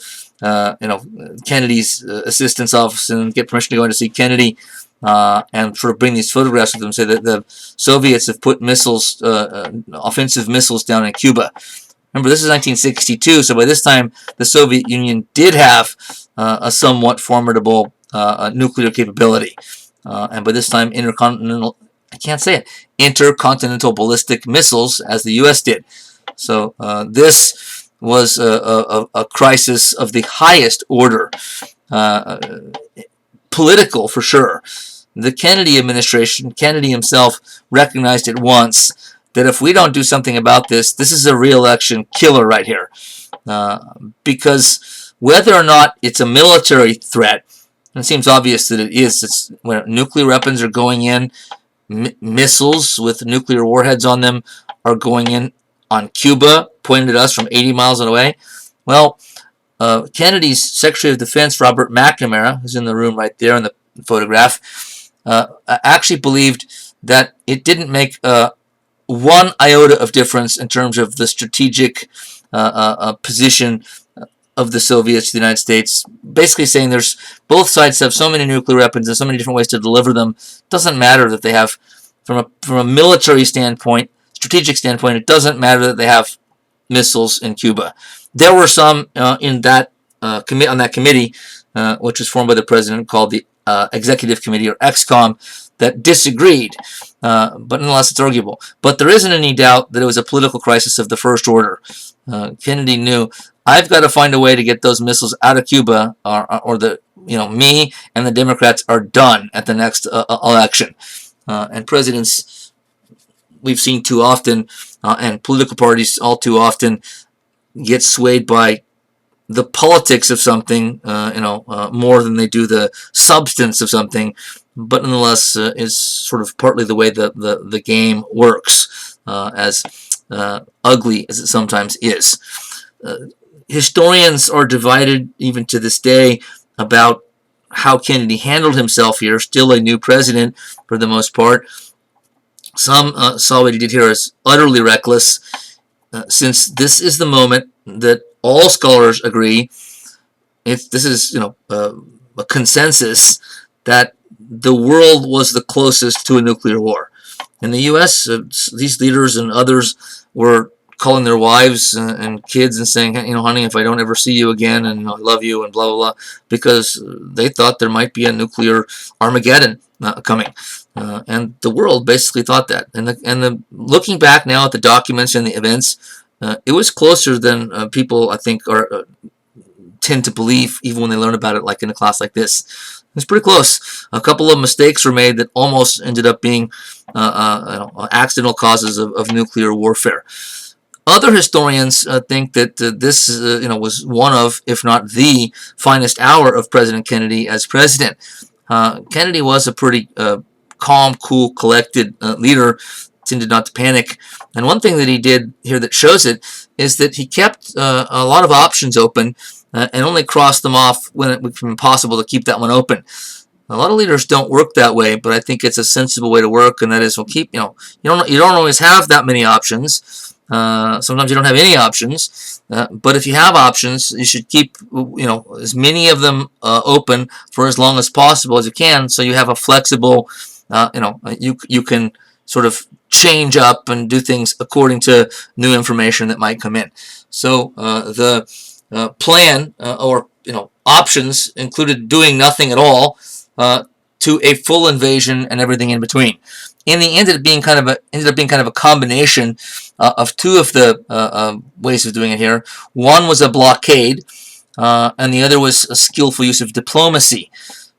Kennedy's assistant's office and get permission to go in to see Kennedy and sort of bring these photographs with them, say that the Soviets have put missiles, offensive missiles down in Cuba. Remember, this is 1962, so by this time the Soviet Union did have a somewhat formidable nuclear capability. And by this time, intercontinental ballistic missiles, as the U.S. did. So this was a crisis of the highest order, political for sure. The Kennedy administration, Kennedy himself, recognized at once that if we don't do something about this, this is a re-election killer right here. Because whether or not it's a military threat, and it seems obvious that it is, it's when nuclear weapons are going in, missiles with nuclear warheads on them are going in on Cuba, pointed at us from 80 miles away. Well, Kennedy's Secretary of Defense, Robert McNamara, who's in the room right there in the photograph, actually believed that it didn't make one iota of difference in terms of the strategic position of the Soviets to the United States, basically saying there's both sides have so many nuclear weapons and so many different ways to deliver them. It doesn't matter that they have, from a military standpoint, strategic standpoint, it doesn't matter that they have missiles in Cuba. There were some in that on that committee, which was formed by the president, called the executive committee or ExComm that disagreed, but nonetheless it's arguable. But there isn't any doubt that it was a political crisis of the first order. Kennedy knew, I've got to find a way to get those missiles out of Cuba, or me and the Democrats are done at the next election. And presidents, we've seen too often, and political parties all too often, get swayed by the politics of something, more than they do the substance of something. But nonetheless, is sort of partly the way the game works, as ugly as it sometimes is. Historians are divided even to this day about how Kennedy handled himself here. Still a new president for the most part. Some saw what he did here as utterly reckless, since this is the moment that all scholars agree, if this is a consensus, that the world was the closest to a nuclear war. In the U.S., these leaders and others were calling their wives and kids and saying, honey, if I don't ever see you again, and I love you, and blah, blah, blah, because they thought there might be a nuclear Armageddon coming. And the world basically thought that. And looking back now at the documents and the events, it was closer than people, I think, tend to believe, even when they learn about it, like in a class like this. It's pretty close. A couple of mistakes were made that almost ended up being accidental causes of nuclear warfare. Other historians think that this was one of, if not the finest hour of President Kennedy as president. Kennedy was a pretty calm, cool, collected leader, tended not to panic. And one thing that he did here that shows it is that he kept a lot of options open and only crossed them off when it became impossible to keep that one open. A lot of leaders don't work that way, but I think it's a sensible way to work, and that is, you don't always have that many options. Sometimes you don't have any options, but if you have options, you should keep as many of them open for as long as possible as you can, so you have a flexible, you can sort of change up and do things according to new information that might come in. So the plan or options included doing nothing at all to a full invasion and everything in between. In the end, it ended up being kind of a combination of two of the ways of doing it here. One was a blockade, and the other was a skillful use of diplomacy.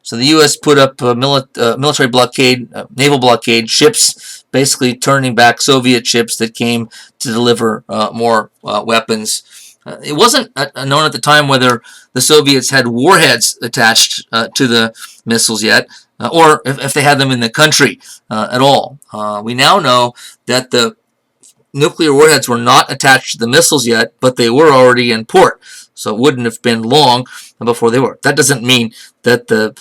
So the U.S. put up a military blockade, naval blockade, ships basically turning back Soviet ships that came to deliver more weapons. It wasn't known at the time whether the Soviets had warheads attached to the missiles yet, or if they had them in the country at all. We now know that the nuclear warheads were not attached to the missiles yet, but they were already in port, so it wouldn't have been long before they were. That doesn't mean that the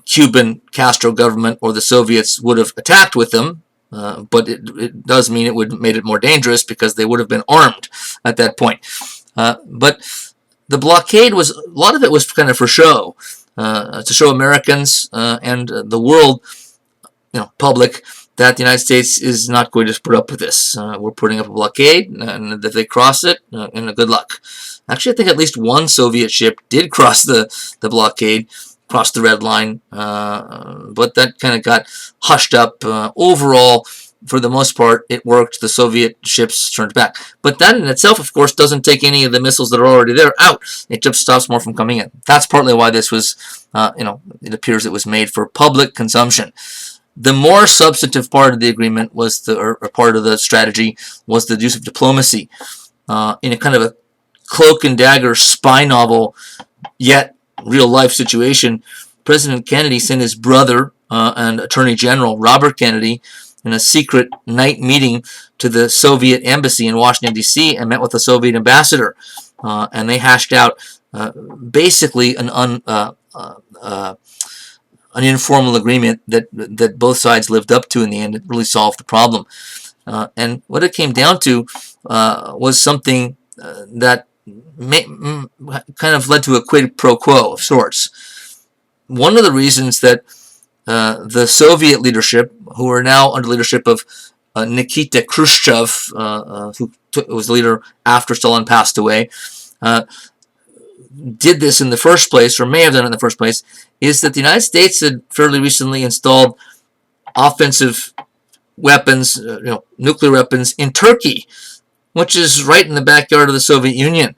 Cuban Castro government or the Soviets would have attacked with them, but it does mean it would have made it more dangerous because they would have been armed at that point. But the blockade was, a lot of it was kind of for show, to show Americans and the world, public, that the United States is not going to put up with this. We're putting up a blockade, and if they cross it, good luck. Actually, I think at least one Soviet ship did cross the blockade, crossed the red line, but that kind of got hushed up. Overall, for the most part, it worked. The Soviet ships turned back. But that in itself, of course, doesn't take any of the missiles that are already there out. It just stops more from coming in. That's partly why this was, it appears it was made for public consumption. The more substantive part of the agreement was or part of the strategy was the use of diplomacy in a kind of a cloak and dagger spy novel, yet real-life situation. President Kennedy sent his brother and Attorney General Robert Kennedy in a secret night meeting to the Soviet embassy in Washington, D.C. and met with the Soviet ambassador. And they hashed out basically an informal agreement that both sides lived up to in the end. It really solved the problem. And what it came down to was something that kind of led to a quid pro quo of sorts. One of the reasons that the Soviet leadership, who are now under leadership of Nikita Khrushchev, who was the leader after Stalin passed away, did this in the first place, or may have done it in the first place, is that the United States had fairly recently installed offensive weapons, nuclear weapons in Turkey, which is right in the backyard of the Soviet Union.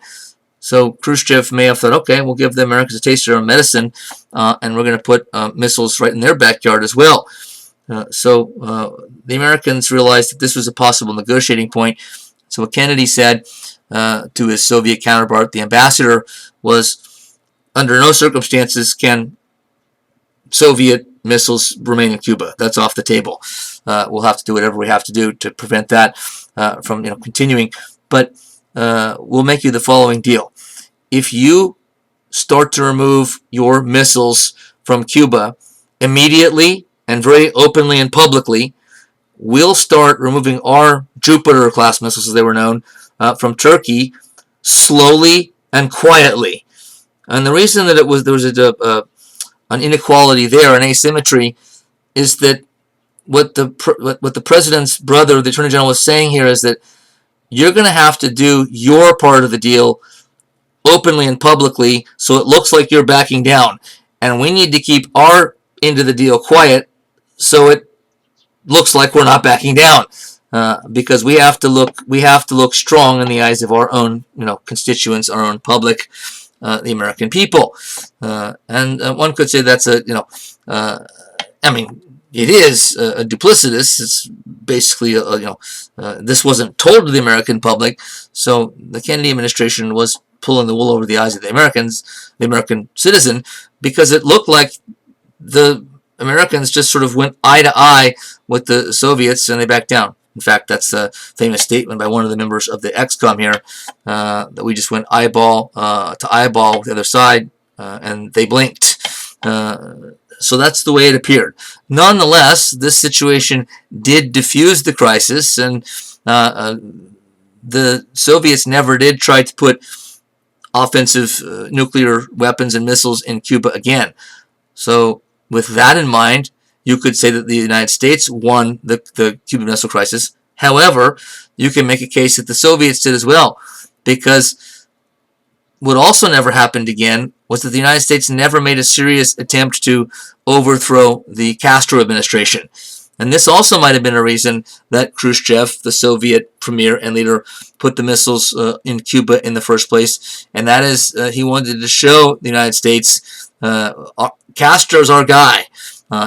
So Khrushchev may have thought, okay, we'll give the Americans a taste of our medicine, and we're going to put missiles right in their backyard as well. So the Americans realized that this was a possible negotiating point. So what Kennedy said to his Soviet counterpart, the ambassador, was, under no circumstances can Soviet missiles remain in Cuba. That's off the table. We'll have to do whatever we have to do to prevent that from continuing. But we'll make you the following deal. If you start to remove your missiles from Cuba immediately and very openly and publicly, we'll start removing our Jupiter-class missiles, as they were known, from Turkey slowly and quietly. And the reason that there was an inequality there, an asymmetry, is that what the president's brother, the attorney general, was saying here is that you're going to have to do your part of the deal openly and publicly so it looks like you're backing down. And we need to keep our end of the deal quiet so it looks like we're not backing down. Because we have to look strong in the eyes of our own constituents, our own public, the American people. And one could say that's it is duplicitous. It's basically, this wasn't told to the American public, so the Kennedy administration was pulling the wool over the eyes of the Americans, the American citizen, because it looked like the Americans just sort of went eye to eye with the Soviets and they backed down. In fact, that's a famous statement by one of the members of the XCOM here, that we just went eyeball to eyeball with the other side, and they blinked. So that's the way it appeared. Nonetheless, this situation did diffuse the crisis, and the Soviets never did try to put offensive nuclear weapons and missiles in Cuba again. So with that in mind, you could say that the United States won the Cuban Missile Crisis. However, you can make a case that the Soviets did as well, because what also never happened again was that the United States never made a serious attempt to overthrow the Castro administration. And this also might have been a reason that Khrushchev, the Soviet premier and leader, put the missiles in Cuba in the first place. And that is, he wanted to show the United States, Castro's our guy.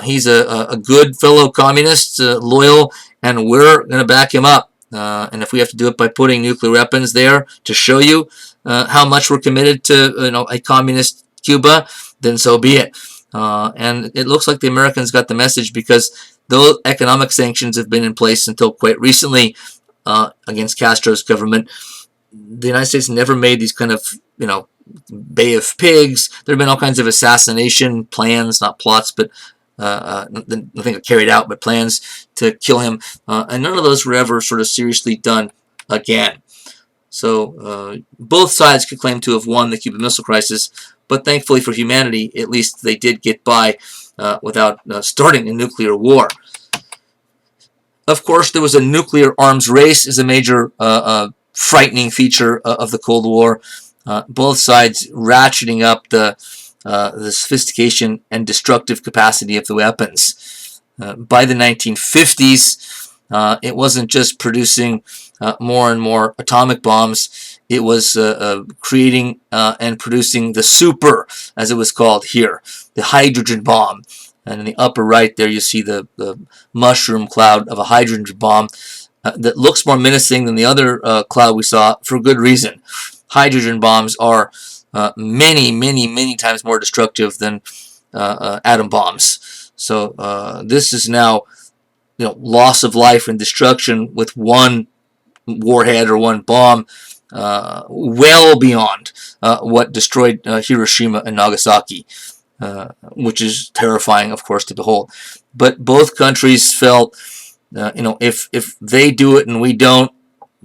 He's a good fellow communist, loyal, and we're going to back him up. And if we have to do it by putting nuclear weapons there to show you how much we're committed to a communist Cuba, then so be it. And it looks like the Americans got the message, because though economic sanctions have been in place until quite recently against Castro's government, the United States never made these kind of, Bay of Pigs. There have been all kinds of assassination plans, not plots, but nothing carried out, but plans to kill him. And none of those were ever sort of seriously done again. So both sides could claim to have won the Cuban Missile Crisis, but thankfully for humanity, at least they did get by without starting a nuclear war. Of course, there was a nuclear arms race as a major frightening feature of the Cold War. Both sides ratcheting up the sophistication and destructive capacity of the weapons. By the 1950s, it wasn't just producing more and more atomic bombs. It was creating and producing the super, as it was called here, the hydrogen bomb. And in the upper right there, you see the mushroom cloud of a hydrogen bomb that looks more menacing than the other cloud we saw, for good reason. Hydrogen bombs are many, many, many times more destructive than atom bombs. So this is now, loss of life and destruction with one warhead or one bomb, well beyond what destroyed Hiroshima and Nagasaki, which is terrifying, of course, to behold. But both countries felt, if they do it and we don't,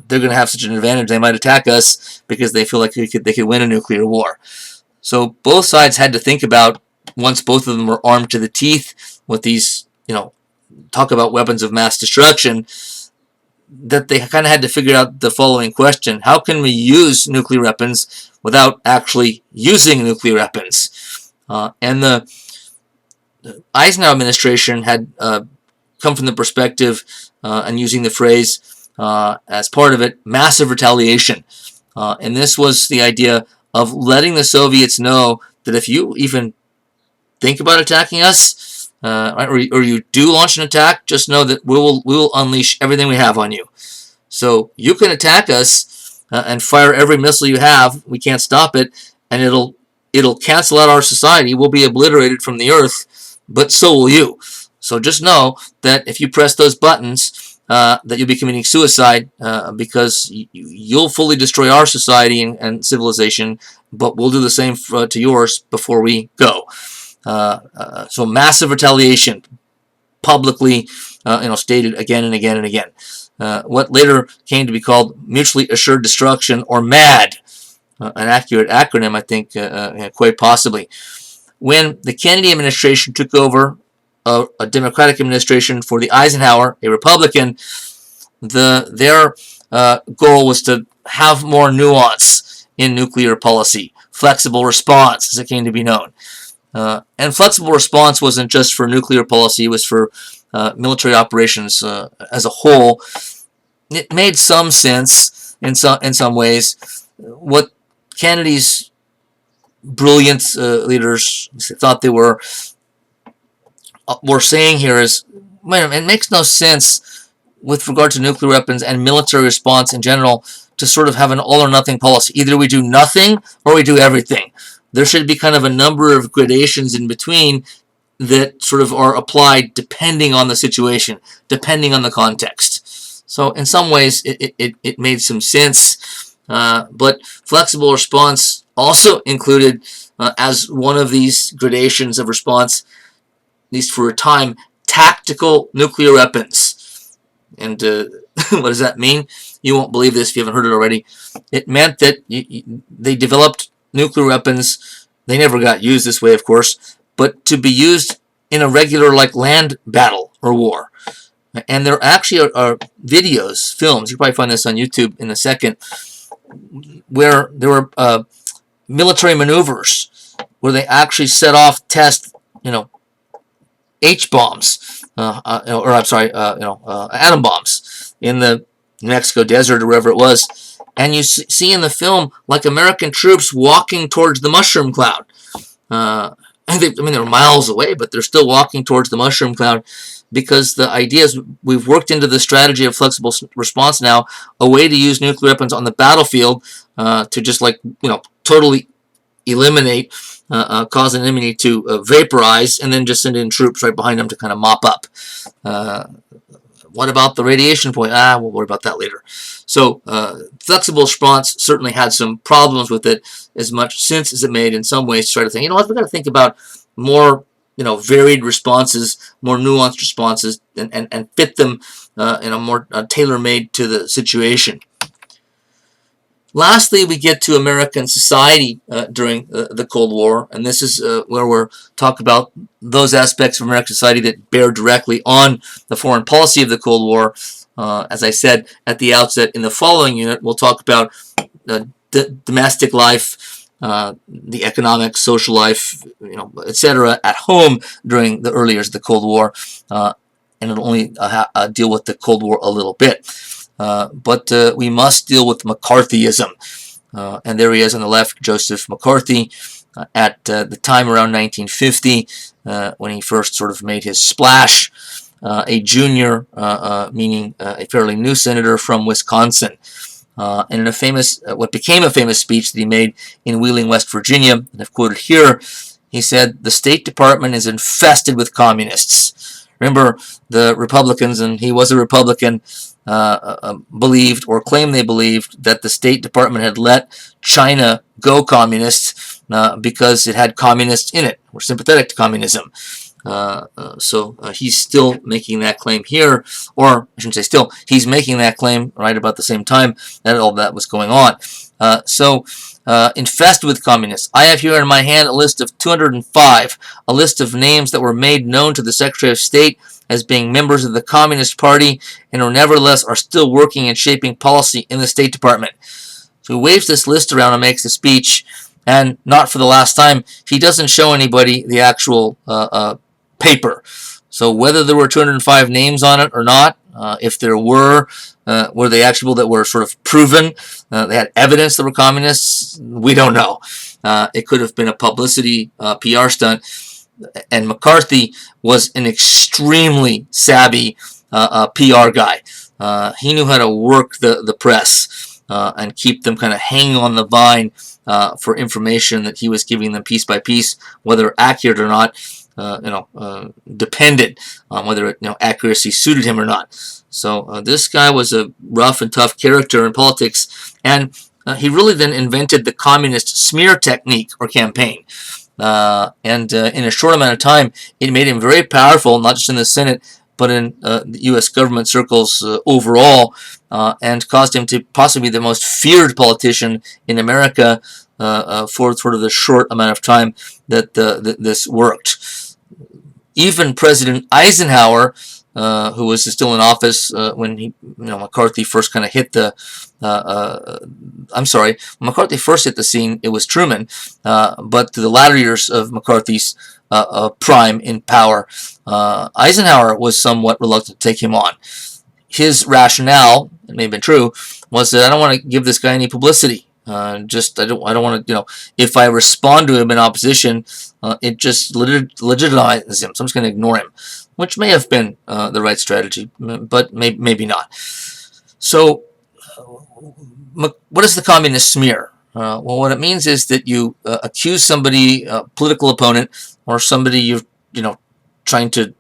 they're going to have such an advantage, they might attack us because they feel like they could win a nuclear war. So both sides had to think about, once both of them were armed to the teeth with these, talk about weapons of mass destruction, that they kind of had to figure out the following question: how can we use nuclear weapons without actually using nuclear weapons. And the Eisenhower administration had come from the perspective and using the phrase as part of it, massive retaliation. And this was the idea of letting the Soviets know that if you even think about attacking us, or you do launch an attack, just know that we will unleash everything we have on you. So you can attack us and fire every missile you have. We can't stop it, and it'll cancel out our society. We'll be obliterated from the earth, but so will you. So just know that if you press those buttons, that you'll be committing suicide because you'll fully destroy our society and civilization, but we'll do the same to yours before we go. So massive retaliation, publicly, stated again and again and again. What later came to be called mutually assured destruction, or MAD, an accurate acronym, I think, quite possibly. When the Kennedy administration took over a Democratic administration for the Eisenhower, a Republican, their goal was to have more nuance in nuclear policy, flexible response, as it came to be known. And flexible response wasn't just for nuclear policy, it was for military operations as a whole. It made some sense in some ways. What Kennedy's brilliant leaders thought they were saying here is, wait a minute, it makes no sense with regard to nuclear weapons and military response in general to sort of have an all or nothing policy. Either we do nothing or we do everything. There should be kind of a number of gradations in between that sort of are applied depending on the situation, depending on the context. So in some ways it made some sense, but flexible response also included as one of these gradations of response, at least for a time, tactical nuclear weapons. And what does that mean? You won't believe this if you haven't heard it already. It meant that they developed nuclear weapons. They never got used this way, of course, but to be used in a regular land battle or war. And there actually are videos, films, you can probably find this on YouTube in a second, where there were military maneuvers where they actually set off test, H-bombs, atom bombs in the New Mexico desert or wherever it was. And you see in the film, American troops walking towards the mushroom cloud. They're miles away, but they're still walking towards the mushroom cloud because the idea is we've worked into the strategy of flexible response now, a way to use nuclear weapons on the battlefield to just totally eliminate, cause an enemy to vaporize, and then just send in troops right behind them to kind of mop up. What about the radiation point? We'll worry about that later. So flexible response certainly had some problems with it, as much sense as it made in some ways to try to think, we've got to think about more, varied responses, more nuanced responses, and fit them in a more tailor-made to the situation. Lastly, we get to American society during the Cold War, and this is where we're talking about those aspects of American society that bear directly on the foreign policy of the Cold War. As I said at the outset, in the following unit, we'll talk about domestic life, the economic, social life, etc. at home during the early years of the Cold War, and it'll only deal with the Cold War a little bit. But we must deal with McCarthyism. And there he is on the left, Joseph McCarthy, at the time around 1950, when he first sort of made his splash, a junior, meaning a fairly new senator from Wisconsin. And in a famous, what became a famous speech that he made in Wheeling, West Virginia, and I've quoted here, he said, "The State Department is infested with communists." Remember, the Republicans, and he was a Republican, believed or claimed they believed that the State Department had let China go communist because it had communists in it, or sympathetic to communism. So he's still making that claim here, or I shouldn't say still, he's making that claim right about the same time that all that was going on. Infested with communists. I have here in my hand a list of 205, a list of names that were made known to the Secretary of State as being members of the Communist Party and who nevertheless are still working and shaping policy in the State Department. So he waves this list around and makes a speech, and not for the last time, he doesn't show anybody the actual paper. So whether there were 205 names on it or not, if there were they actually people that were sort of proven, they had evidence that were communists, we don't know. It could have been a publicity PR stunt. And McCarthy was an extremely savvy PR guy. He knew how to work the press and keep them kind of hanging on the vine for information that he was giving them piece by piece, whether accurate or not. Depended on whether accuracy suited him or not. So this guy was a rough and tough character in politics, and he really then invented the communist smear technique or campaign. And in a short amount of time, it made him very powerful, not just in the Senate, but in the U.S. government circles overall, and caused him to possibly be the most feared politician in America for sort of the short amount of time that this worked. Even President Eisenhower, who was still in office when McCarthy first kind of hit the. When McCarthy first hit the scene, it was Truman, but to the latter years of McCarthy's prime in power, Eisenhower was somewhat reluctant to take him on. His rationale, it may have been true, was that I don't want to give this guy any publicity. I don't want to, if I respond to him in opposition, it just legitimizes him. So I'm just going to ignore him, which may have been the right strategy, but maybe not. So what is the communist smear? Well, what it means is that you accuse somebody, a political opponent, or somebody you're, trying to,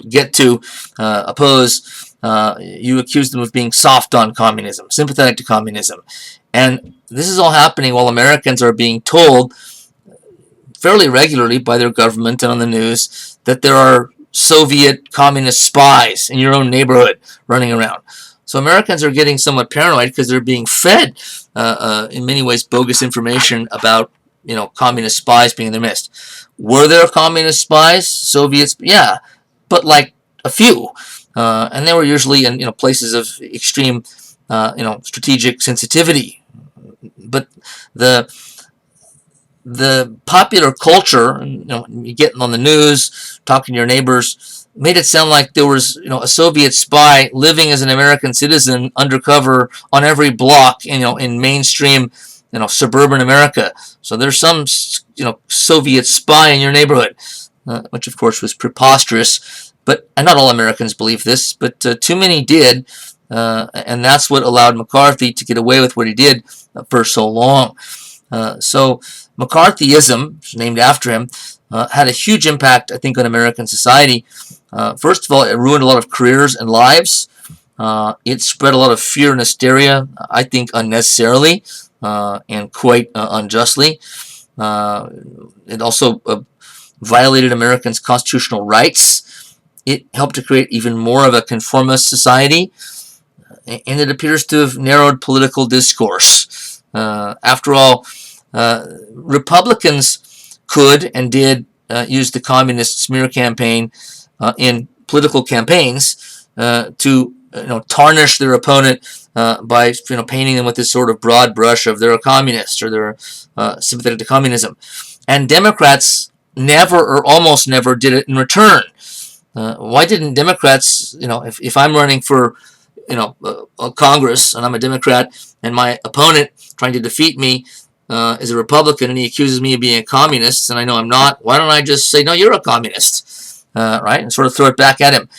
get to oppose. You accuse them of being soft on communism, sympathetic to communism. And this is all happening while Americans are being told fairly regularly by their government and on the news that there are Soviet communist spies in your own neighborhood running around. So Americans are getting somewhat paranoid because they're being fed, in many ways, bogus information about, communist spies being in their midst. Were there communist spies, Soviets? Yeah, but like a few. And they were usually in places of extreme, strategic sensitivity. But the popular culture, you get on the news, talking to your neighbors, made it sound like there was, a Soviet spy living as an American citizen undercover on every block, in mainstream, suburban America. So there's some, Soviet spy in your neighborhood, which of course was preposterous. And not all Americans believe this, but too many did. And that's what allowed McCarthy to get away with what he did for so long. So McCarthyism, named after him, had a huge impact, I think, on American society. First of all, it ruined a lot of careers and lives. It spread a lot of fear and hysteria, I think, unnecessarily and quite unjustly. It also violated Americans' constitutional rights. It helped to create even more of a conformist society. And it appears to have narrowed political discourse. After all, Republicans could and did use the communist smear campaign in political campaigns to tarnish their opponent by painting them with this sort of broad brush of they're a communist or they're sympathetic to communism. And Democrats never or almost never did it in return. Why didn't Democrats, if I'm running for Congress and I'm a Democrat and my opponent trying to defeat me is a Republican and he accuses me of being a communist and I know I'm not, why don't I just say, no, you're a communist, right? And sort of throw it back at him.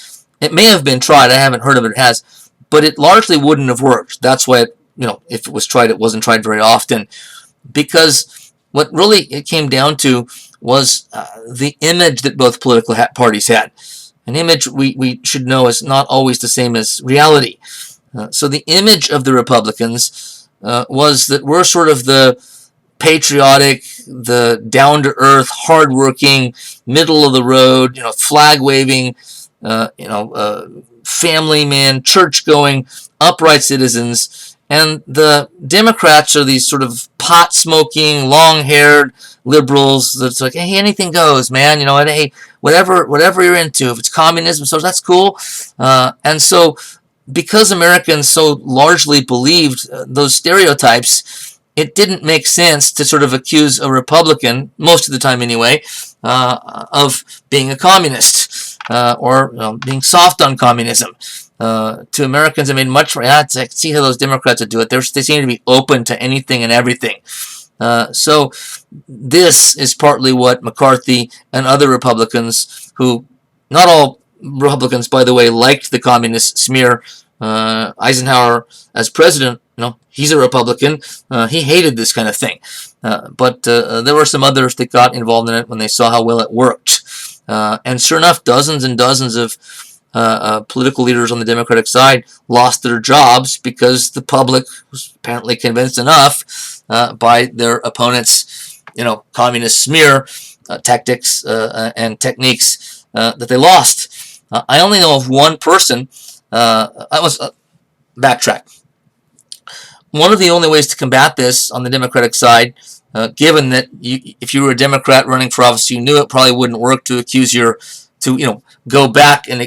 It may have been tried. I haven't heard of it. It has. But it largely wouldn't have worked. That's why, if it was tried, it wasn't tried very often. Because what really it came down to was the image that both political parties had. An image we should know is not always the same as reality. So the image of the Republicans was that we're sort of the patriotic, the down-to-earth, hard-working, middle-of-the-road, flag-waving, family man, church-going, upright citizens. And the Democrats are these sort of pot-smoking, long-haired liberals that's like, hey, anything goes, man. Hey, whatever you're into. If it's communism, so that's cool. And so because Americans so largely believed those stereotypes, it didn't make sense to sort of accuse a Republican, most of the time anyway, of being a communist or being soft on communism. To Americans, I mean, much. I can see how those Democrats would do it. They seem to be open to anything and everything. So this is partly what McCarthy and other Republicans, who, not all Republicans, by the way, liked the communist smear. Eisenhower, as president, he's a Republican. He hated this kind of thing. But there were some others that got involved in it when they saw how well it worked. And sure enough, dozens and dozens of political leaders on the Democratic side lost their jobs because the public was apparently convinced enough by their opponents' communist smear tactics and techniques that they lost. I only know of one person. Backtrack. One of the only ways to combat this on the Democratic side, given that if you were a Democrat running for office, you knew it probably wouldn't work to accuse go back and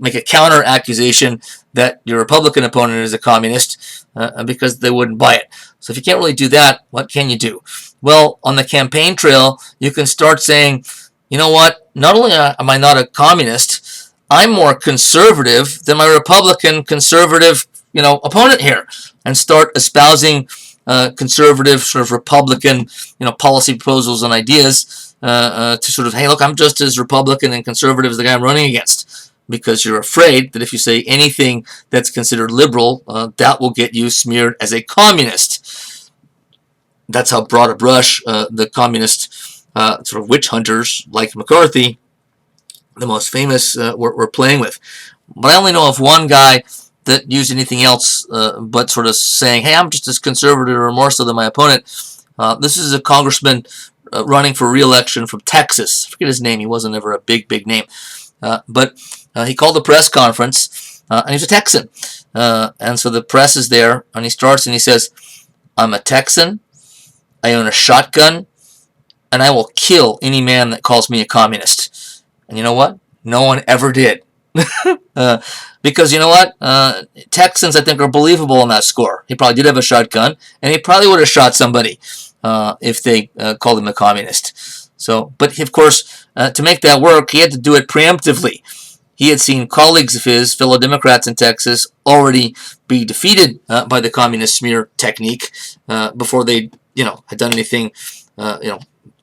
make a counter accusation that your Republican opponent is a communist, because they wouldn't buy it. So if you can't really do that, what can you do? Well, on the campaign trail, you can start saying, you know what? Not only am I not a communist, I'm more conservative than my Republican conservative, opponent here, and start espousing conservative sort of Republican, policy proposals and ideas to sort of, hey, look, I'm just as Republican and conservative as the guy I'm running against, because you're afraid that if you say anything that's considered liberal, that will get you smeared as a communist. That's how broad a brush the communist sort of witch hunters like McCarthy, the most famous, were playing with. But I only know of one guy that used anything else but sort of saying, hey, I'm just as conservative or more so than my opponent. This is a congressman running for re-election from Texas. I forget his name. He wasn't ever a big name. But he called a press conference, and he's a Texan. And so the press is there, and he starts and he says, I'm a Texan, I own a shotgun, and I will kill any man that calls me a communist. And you know what? No one ever did. Because you know what? Texans, I think, are believable on that score. He probably did have a shotgun, and he probably would have shot somebody if they called him a communist. So, but of course, to make that work, he had to do it preemptively. He had seen colleagues of his, fellow Democrats in Texas, already be defeated by the communist smear technique before they, had done anything,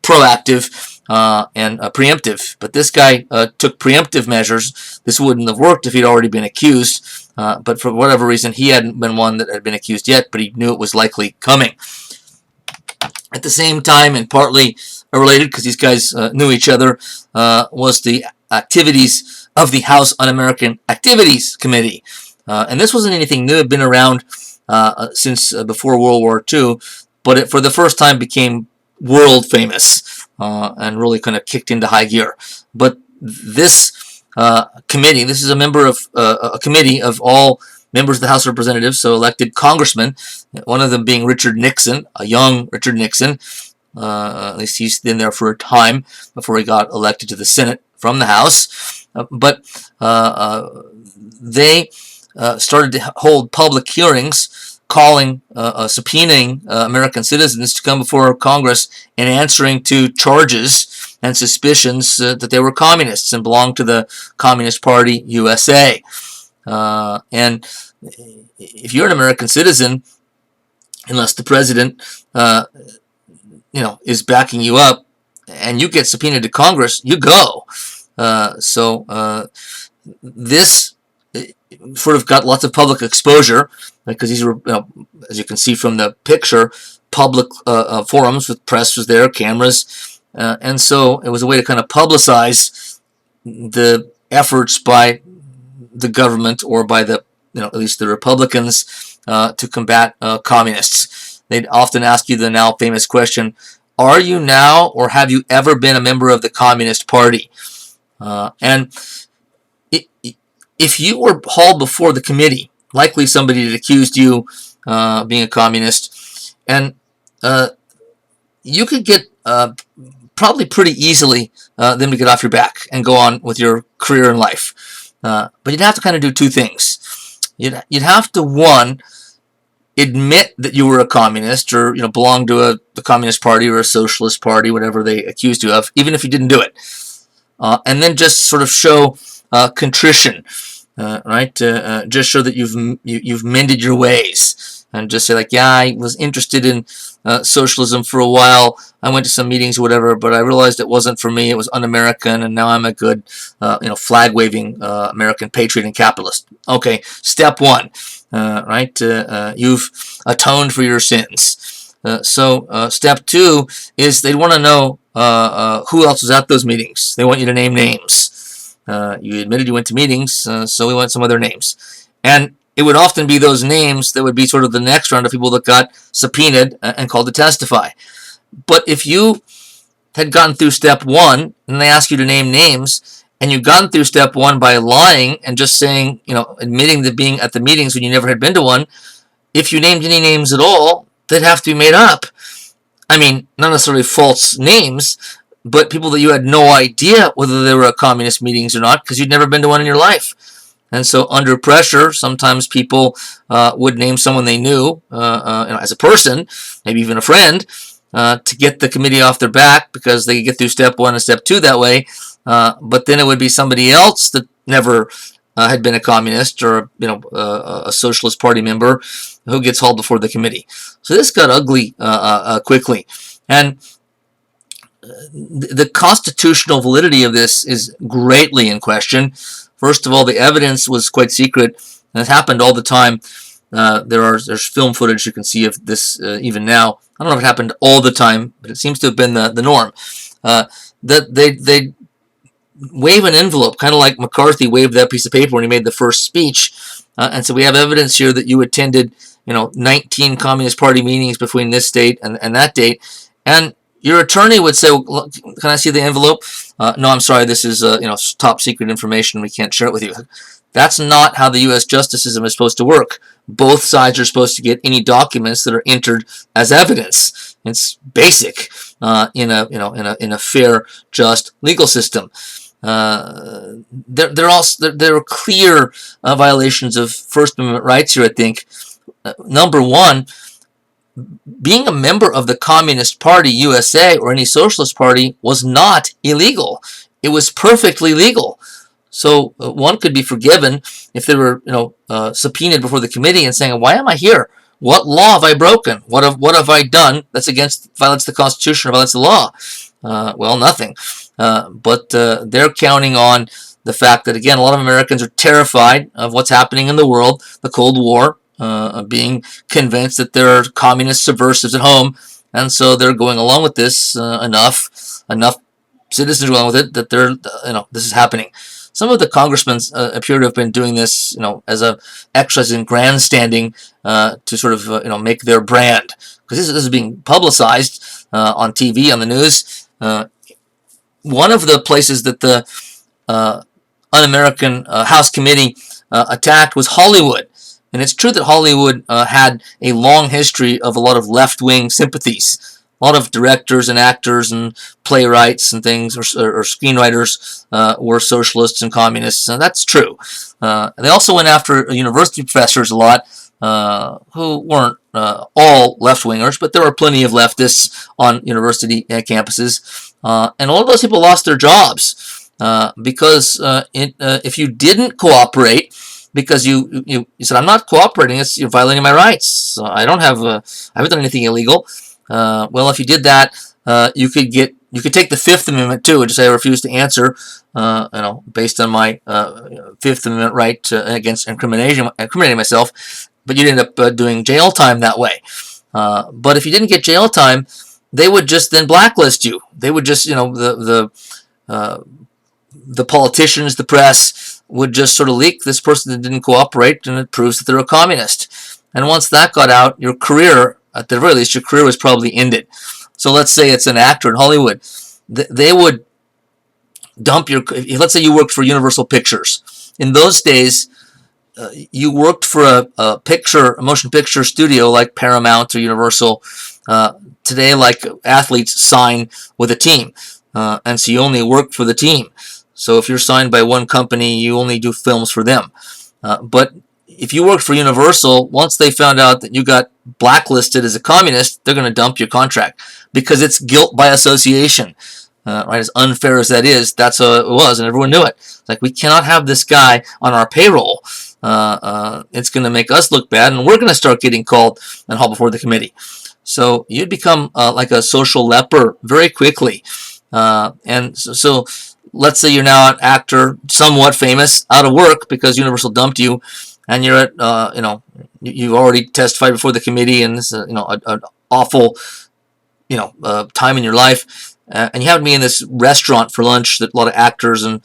proactive and preemptive. But this guy took preemptive measures. This wouldn't have worked if he'd already been accused. But for whatever reason, he hadn't been one that had been accused yet, but he knew it was likely coming. At the same time, and partly related because these guys knew each other, was the activities of the House Un-American Activities Committee. And this wasn't anything new. It had been around since before World War II, but it for the first time became world famous and really kind of kicked into high gear. But this committee, this is a committee of all members of the House of Representatives, so elected congressmen, one of them being Richard Nixon, a young Richard Nixon. At least he's been there for a time before he got elected to the Senate from the House. But they started to hold public hearings calling, subpoenaing American citizens to come before Congress and answering to charges and suspicions that they were communists and belonged to the Communist Party USA. And if you're an American citizen, unless the president, is backing you up, and you get subpoenaed to Congress, you go. So this sort of got lots of public exposure because these were, as you can see from the picture, public forums with press was there, cameras, and so it was a way to kind of publicize the efforts by the government or by the, at least the Republicans to combat communists. They'd often ask you the now famous question, are you now or have you ever been a member of the Communist Party? And if you were hauled before the committee, likely somebody had accused you being a communist, and you could get probably pretty easily them to get off your back and go on with your career in life. But you'd have to kind of do two things. you'd have to, one, admit that you were a communist, or belong to the Communist Party or a Socialist Party, whatever they accused you of, even if you didn't do it, and then just sort of show contrition, right? Just show that you've mended your ways, and just say like, yeah, I was interested in socialism for a while. I went to some meetings or whatever, but I realized it wasn't for me. It was un-American, and now I'm a good, flag-waving American patriot and capitalist. Okay, step one, right? You've atoned for your sins. So step two is they want to know who else was at those meetings. They want you to name names. You admitted you went to meetings, so we want some other names. And it would often be those names that would be sort of the next round of people that got subpoenaed and called to testify. But if you had gotten through step one, and they ask you to name names, and you've gotten through step one by lying and just saying, admitting to being at the meetings when you never had been to one, if you named any names at all, they'd have to be made up. I mean, not necessarily false names, but people that you had no idea whether they were at communist meetings or not, because you'd never been to one in your life. And so under pressure, sometimes people would name someone they knew as a person, maybe even a friend, to get the committee off their back, because they could get through step one and step two that way. But then it would be somebody else that never had been a communist or a Socialist Party member who gets hauled before the committee. So this got ugly quickly. And the constitutional validity of this is greatly in question. First of all, the evidence was quite secret, and it happened all the time. There's film footage you can see of this even now. I don't know if it happened all the time, but it seems to have been the norm. That they wave an envelope, kind of like MacArthur waved that piece of paper when he made the first speech. And so we have evidence here that you attended, 19 Communist Party meetings between this date and that date, and your attorney would say, well, can I see the envelope? No, I'm sorry, this is top secret information. We can't share it with you. That's not how the U.S. justice system is supposed to work. Both sides are supposed to get any documents that are entered as evidence. It's basic in a fair, just legal system. There are clear violations of First Amendment rights here, I think. Number one, being a member of the Communist Party USA or any socialist party was not illegal. It was perfectly legal. So one could be forgiven if they were, subpoenaed before the committee and saying, "Why am I here? What law have I broken? What have I done that's violates the Constitution or violates the law?" Well, nothing. But they're counting on the fact that, again, a lot of Americans are terrified of what's happening in the world, the Cold War, being convinced that there are communist subversives at home, and so they're going along with this. Enough citizens are going with it that they're this is happening. Some of the congressmen appear to have been doing this, as a exercise in grandstanding to sort of make their brand, because this is being publicized on TV, on the news. One of the places that the Un-American House Committee attacked was Hollywood. And it's true that Hollywood had a long history of a lot of left-wing sympathies. A lot of directors and actors and playwrights and things, or screenwriters, were socialists and communists, and that's true. They also went after university professors a lot, who weren't all left-wingers, but there were plenty of leftists on university campuses. And all of those people lost their jobs because if you didn't cooperate, because you said, "I'm not cooperating, you're violating my rights. I haven't done anything illegal." Well, if you did that, you could take the Fifth Amendment too, and just say, "I refuse to answer, based on my Fifth Amendment right against incriminating myself." But you'd end up doing jail time that way. But if you didn't get jail time, they would just then blacklist you. They would just, the politicians, the press, would just sort of leak this person that didn't cooperate, and it proves that they're a communist. And once that got out, your career, at the very least, your career was probably ended. So let's say it's an actor in Hollywood. They would dump let's say you worked for Universal Pictures. In those days, you worked for a motion picture studio like Paramount or Universal. Today, like, athletes sign with a team, and so you only work for the team. So if you're signed by one company, you only do films for them. But if you worked for Universal, once they found out that you got blacklisted as a communist, they're going to dump your contract because it's guilt by association. Right, as unfair as that is, that's how it was, and everyone knew it. It's like, we cannot have this guy on our payroll. It's going to make us look bad, and we're going to start getting called and hauled before the committee. So you'd become like a social leper very quickly. And so let's say you're now an actor, somewhat famous, out of work because Universal dumped you, and you're at, you've already testified before the committee, and this is, an awful, time in your life. And you happen to be in this restaurant for lunch that a lot of actors and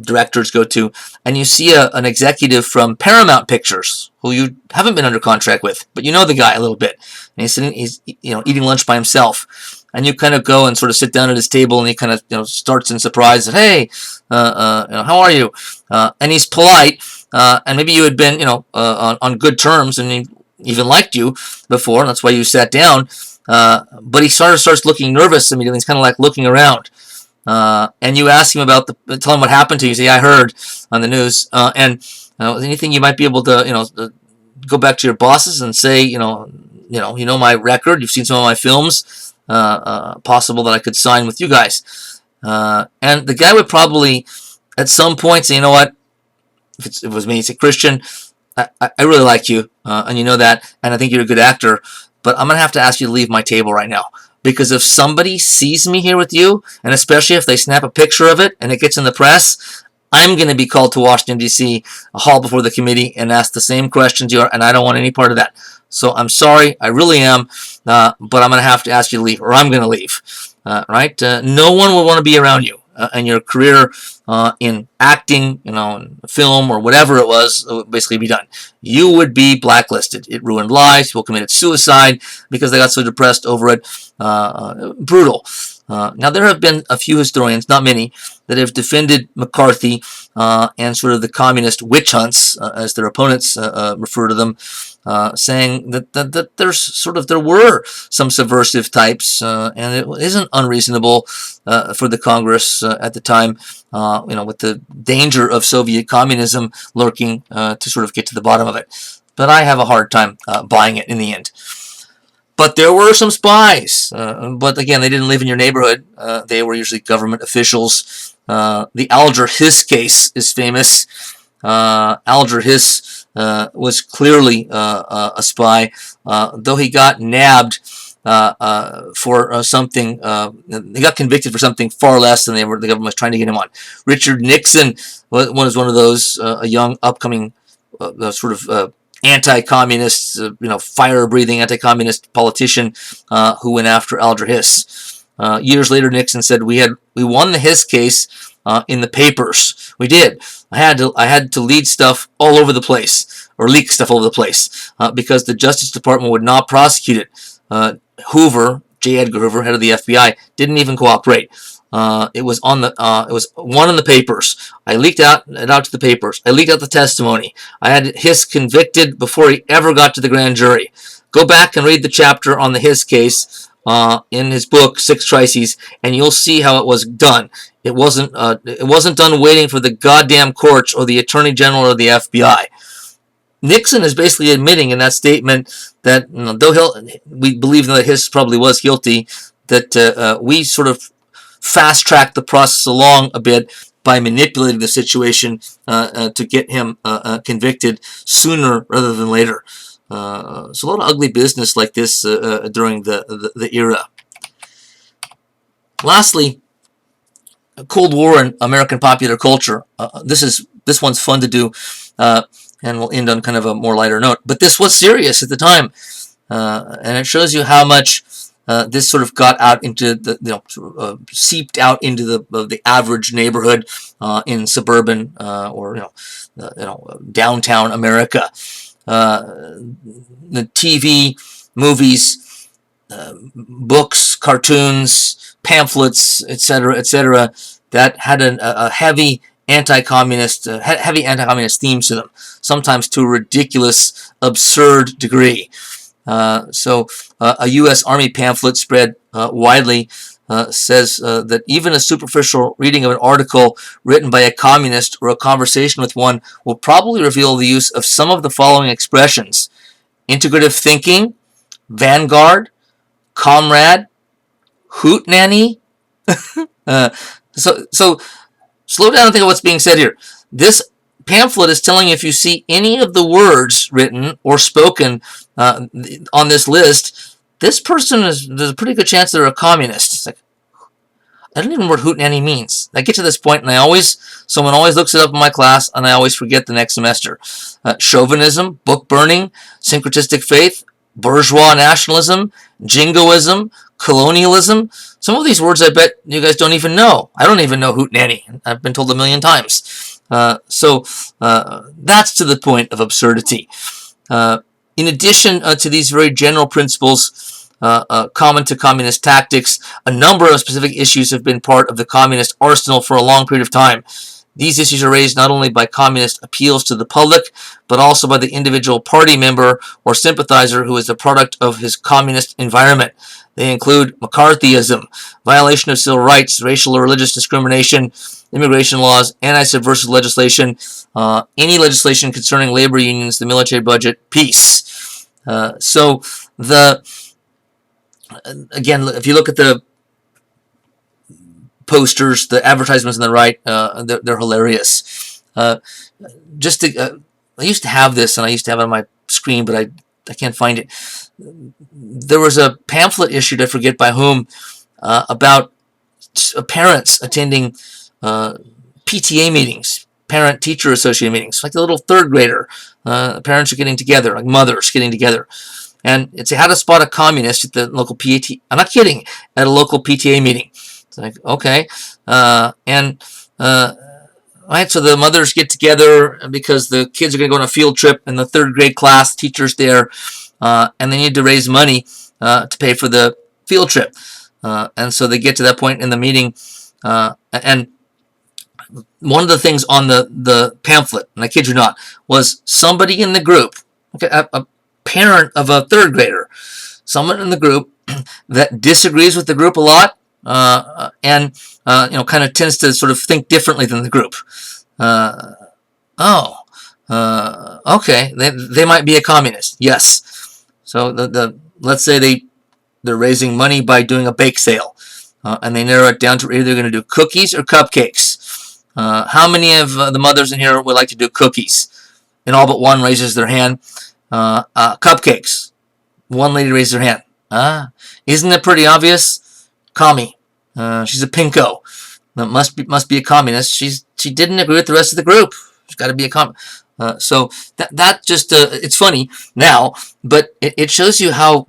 directors go to, and you see an executive from Paramount Pictures who you haven't been under contract with, but you know the guy a little bit, and he's eating lunch by himself, and you kind of go and sort of sit down at his table, and he kind of starts in surprise and, hey, how are you? And he's polite, and maybe you had been on good terms, and he even liked you before, and that's why you sat down. But he sort of starts looking nervous immediately. He's kind of like looking around. And you ask him tell him what happened to you. You say, I heard on the news. And anything you might be able to, go back to your bosses and say, you know my record. You've seen some of my films. Possible that I could sign with you guys. And the guy would probably, at some point, say, you know what? If it was me, say, Christian, I really like you, and you know that, and I think you're a good actor. But I'm going to have to ask you to leave my table right now. Because if somebody sees me here with you, and especially if they snap a picture of it and it gets in the press, I'm going to be called to Washington, D.C., hauled before the committee, and asked the same questions you are, and I don't want any part of that. So I'm sorry, I really am, but I'm going to have to ask you to leave, or I'm going to leave. Right? No one will want to be around you. And your career in acting, in film or whatever it was, would basically be done. You would be blacklisted. It ruined lives. People committed suicide because they got so depressed over it. Brutal. Now, there have been a few historians, not many, that have defended McCarthy and sort of the communist witch hunts, as their opponents refer to them, saying that there were some subversive types, and it isn't unreasonable for the Congress at the time, with the danger of Soviet communism lurking, to sort of get to the bottom of it. But I have a hard time buying it in the end. But there were some spies. But again, they didn't live in your neighborhood. They were usually government officials. The Alger Hiss case is famous. Alger Hiss was clearly a spy, though he got nabbed for something. He got convicted for something far less than the government was trying to get him on. Richard Nixon was one of those, a young, upcoming sort of anti-communist, fire-breathing anti-communist politician who went after Alger Hiss. Years later, Nixon said, we won the Hiss case in the papers. We did. I had to lead stuff all over the place, or leak stuff all over the place, because the Justice Department would not prosecute it. Hoover, J. Edgar Hoover, head of the FBI, didn't even cooperate. It was one in the papers. I leaked it out to the papers. I leaked out the testimony. I had Hiss convicted before he ever got to the grand jury. Go back and read the chapter on the Hiss case in his book Six Crises, and you'll see how it was done. It wasn't done waiting for the goddamn courts or the Attorney General or the FBI. Nixon is basically admitting in that statement that though we believe that Hiss probably was guilty, that we sort of fast-tracked the process along a bit by manipulating the situation to get him convicted sooner rather than later. So a lot of ugly business like this during the era. Lastly, Cold War and American popular culture. This one's fun to do, and we'll end on kind of a more lighter note. But this was serious at the time, and it shows you how much this sort of got out into seeped out into the average neighborhood in suburban or downtown America. The TV, movies, books, cartoons, pamphlets, etc., that had a heavy anti-communist themes to them, sometimes to a ridiculous, absurd degree. So a U.S. Army pamphlet spread widely says that even a superficial reading of an article written by a communist or a conversation with one will probably reveal the use of some of the following expressions: integrative thinking, vanguard, comrade, hootenanny. So slow down and think of what's being said here. This pamphlet is telling you if you see any of the words written or spoken on this list, this person there's a pretty good chance they're a communist. It's like, I don't even know what hootenanny means. I get to this point, and someone always looks it up in my class, and I always forget the next semester. Chauvinism, book burning, syncretistic faith, bourgeois nationalism, jingoism, colonialism. Some of these words I bet you guys don't even know. I don't even know hootenanny. I've been told a million times. So that's to the point of absurdity. In addition to these very general principles common to communist tactics, a number of specific issues have been part of the communist arsenal for a long period of time. These issues are raised not only by communist appeals to the public, but also by the individual party member or sympathizer who is the product of his communist environment. They include MacArthyism, violation of civil rights, racial or religious discrimination, immigration laws, anti-subversive legislation, any legislation concerning labor unions, the military budget, peace. Again, if you look at the posters, the advertisements on the right, they're hilarious. I used to have this, and I used to have it on my screen, but I can't find it. There was a pamphlet issued, I forget by whom, about parents attending PTA meetings, parent-teacher association meetings, like the little third grader. Parents are getting together, like mothers getting together. And it's how to spot a communist at the local PTA. I'm not kidding. At a local PTA meeting. It's like, okay. Right, so the mothers get together because the kids are going to go on a field trip, and the third grade class teacher's there, and they need to raise money to pay for the field trip. And so they get to that point in the meeting, and one of the things on the pamphlet, and I kid you not, was somebody in the group, okay, a parent of a third grader, someone in the group that disagrees with the group a lot, and kind of tends to sort of think differently than the group. Okay, they might be a communist. Yes. So let's say they're raising money by doing a bake sale, and they narrow it down to either going to do cookies or cupcakes. How many of the mothers in here would like to do cookies? And all but one raises their hand. Cupcakes. One lady raised her hand. Isn't it pretty obvious? Commie. She's a pinko. Must be a communist. She didn't agree with the rest of the group. She's got to be a communist. So that just it's funny now, but it shows you how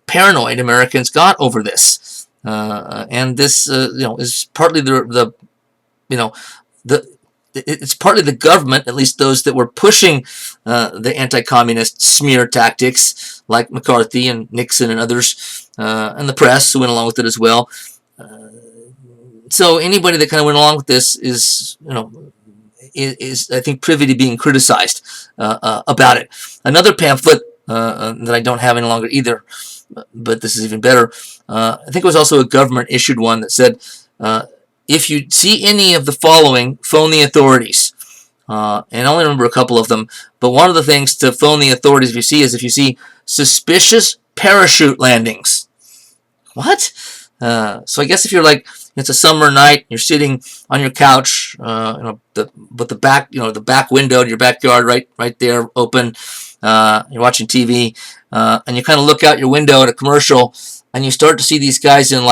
paranoid Americans got over this, and this is partly it's partly the government, at least those that were pushing the anti-communist smear tactics, like McCarthy and Nixon and others, and the press who went along with it as well. So anybody that kind of went along with this is I think privy to being criticized about it. Another pamphlet that I don't have any longer either, but this is even better. I think it was also a government-issued one that said, if you see any of the following, phone the authorities. And I only remember a couple of them, but one of the things to phone the authorities if you see suspicious parachute landings. What? So I guess if you're like, it's a summer night, you're sitting on your couch, the back window in your backyard right there open, you're watching TV, and you kind of look out your window at a commercial, and you start to see these guys in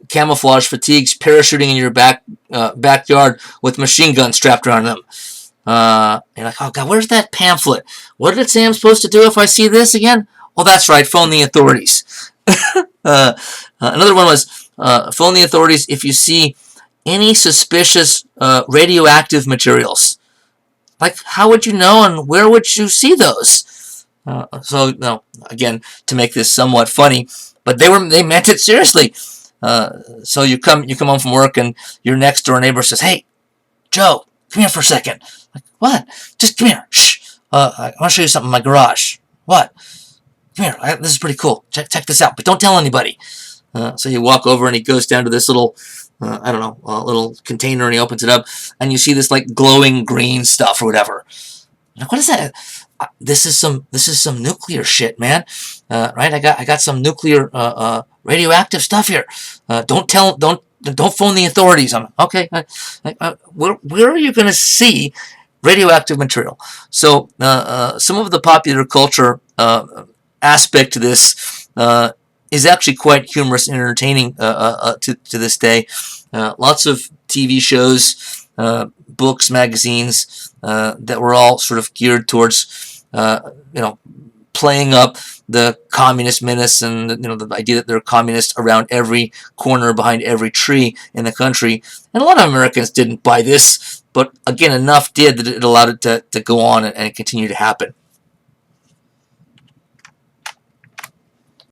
camouflage fatigues parachuting in your backyard with machine guns strapped around them. You're like, oh God, where's that pamphlet? What did it say I'm supposed to do if I see this again? Oh, that's right, phone the authorities. Another one was phone the authorities if you see any suspicious radioactive materials. Like, how would you know, and where would you see those? Again, to make this somewhat funny, but they meant it seriously. So you come home from work, and your next door neighbor says, "Hey, Joe, come here for a second." Like, what? Just come here. Shh. I want to show you something in my garage. What? Come here. This is pretty cool. Check this out, but don't tell anybody. So you walk over and he goes down to this little, I don't know, little container, and he opens it up, and you see this like glowing green stuff or whatever. Like, what is that? This is some nuclear shit, man. Right? I got some nuclear radioactive stuff here. Don't phone the authorities. I'm okay. Where are you going to see radioactive material? So some of the popular culture aspect to this is actually quite humorous and entertaining to this day. Lots of TV shows, books, magazines that were all sort of geared towards, playing up the communist menace and the idea that there are communists around every corner, behind every tree in the country. And a lot of Americans didn't buy this, but again, enough did that it allowed it to go on and continue to happen.